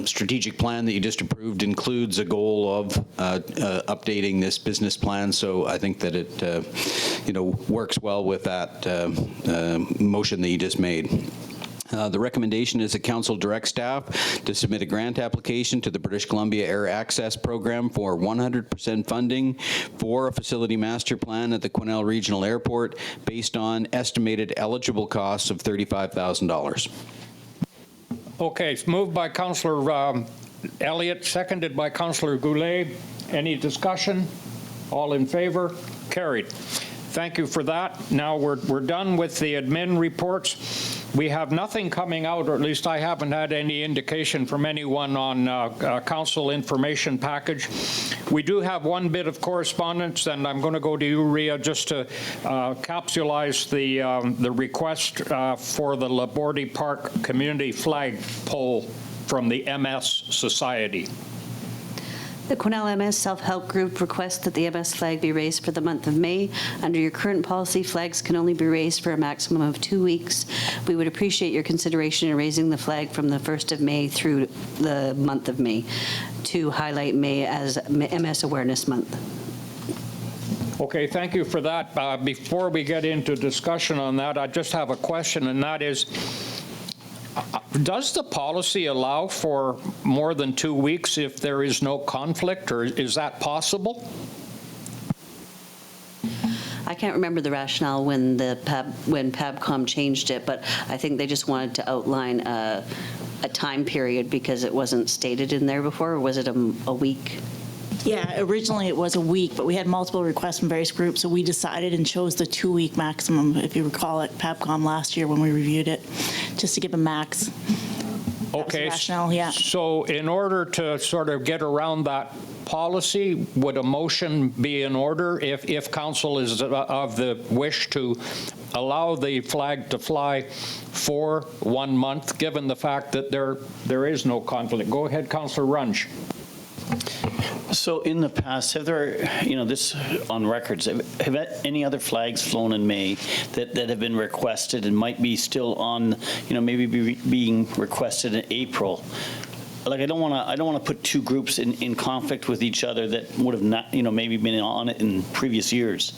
strategic plan that you just approved includes a goal of updating this business plan, so I think that it works well with that motion that you just made. The recommendation is that Council direct staff to submit a grant application to the British Columbia Air Access Program for 100% funding for a facility master plan at the Quesnel Regional Airport based on estimated eligible costs of $35,000. Okay, it's moved by Councillor Elliott, seconded by Councillor Goulet. Any discussion? All in favor? Carried. Thank you for that. Now we're done with the admin reports. We have nothing coming out, or at least I haven't had any indication from anyone on council information package. We do have one bit of correspondence, and I'm going to go to you, Rita, just to capsulize the request for the Labordi Park Community Flag Pole from the MS Society. The Quesnel MS Self-Help Group requests that the MS flag be raised for the month of May. Under your current policy, flags can only be raised for a maximum of 2 weeks. We would appreciate your consideration in raising the flag from the 1st of May through the month of May to highlight May as MS Awareness Month. Okay, thank you for that. Before we get into discussion on that, I just have a question, and that is, does the policy allow for more than 2 weeks if there is no conflict, or is that possible? I can't remember the rationale when when PABCOM changed it, but I think they just wanted to outline a time period because it wasn't stated in there before. Or was it a week? Yeah, originally it was a week, but we had multiple requests from various groups, so we decided and chose the 2-week maximum, if you recall, at PABCOM last year when we reviewed it, just to give a max. Okay, rationale, yeah. So in order to sort of get around that policy, would a motion be in order if council is of the wish to allow the flag to fly for 1 month, given the fact that there is no conflict? Go ahead, Councillor Runge. So in the past, have there, this on records, have any other flags flown in May that have been requested and might be still on, maybe being requested in April? Like, I don't want to put two groups in conflict with each other that would have not, maybe been on it in previous years.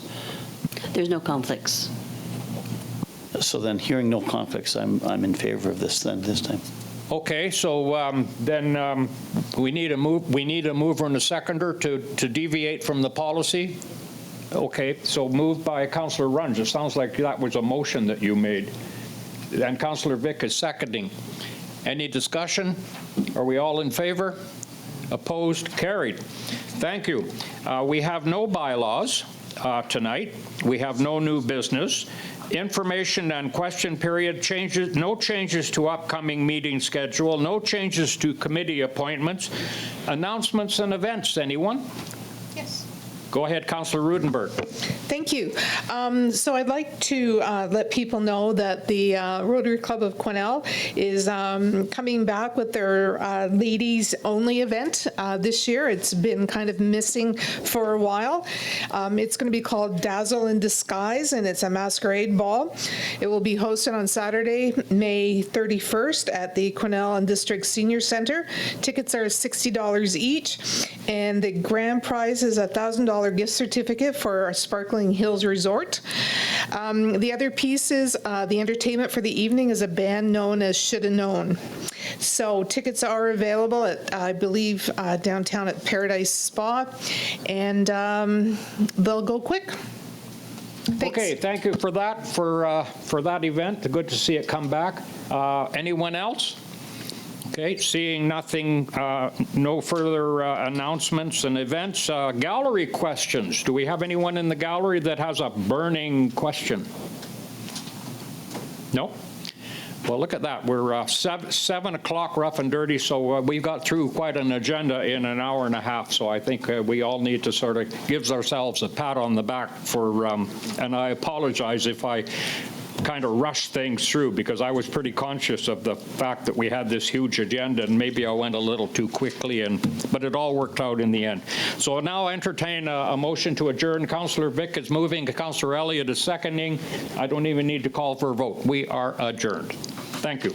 There's no conflicts. So then, hearing no conflicts, I'm in favor of this time. Okay, so then we need a mover and a seconder to deviate from the policy. Okay, so moved by Councillor Runge. It sounds like that was a motion that you made. And Councillor Vick is seconding. Any discussion? Are we all in favor? Opposed? Carried. Thank you. We have no bylaws tonight. We have no new business. Information and question period changes, no changes to upcoming meeting schedule, no changes to committee appointments. Announcements and events, anyone? Yes. Go ahead, Councillor Rudenberg. Thank you. So I'd like to let people know that the Rotary Club of Quesnel is coming back with their ladies only event this year. It's been kind of missing for a while. It's going to be called Dazzle in Disguise, and it's a masquerade ball. It will be hosted on Saturday, May 31st at the Quesnel and District Senior Center. Tickets are $60 each, and the grand prize is a $1,000 gift certificate for a Sparkling Hills Resort. The other piece is the entertainment for the evening is a band known as Shoulda Known. So tickets are available at, I believe, downtown at Paradise Spa, and they'll go quick. Thanks. Okay, thank you for that event. Good to see it come back. Anyone else? Okay, seeing nothing, no further announcements and events. Gallery questions. Do we have anyone in the gallery that has a burning question? No? Well, look at that. We're 7 o'clock rough and dirty, so we've got through quite an agenda in an hour and a half. So I think we all need to sort of give ourselves a pat on the back for, and I apologize if I kind of rushed things through, because I was pretty conscious of the fact that we had this huge agenda, and maybe I went a little too quickly, but it all worked out in the end. So I'll now entertain a motion to adjourn. Councillor Vic is moving, Councillor Elliott is seconding. I don't even need to call for a vote. We are adjourned. Thank you.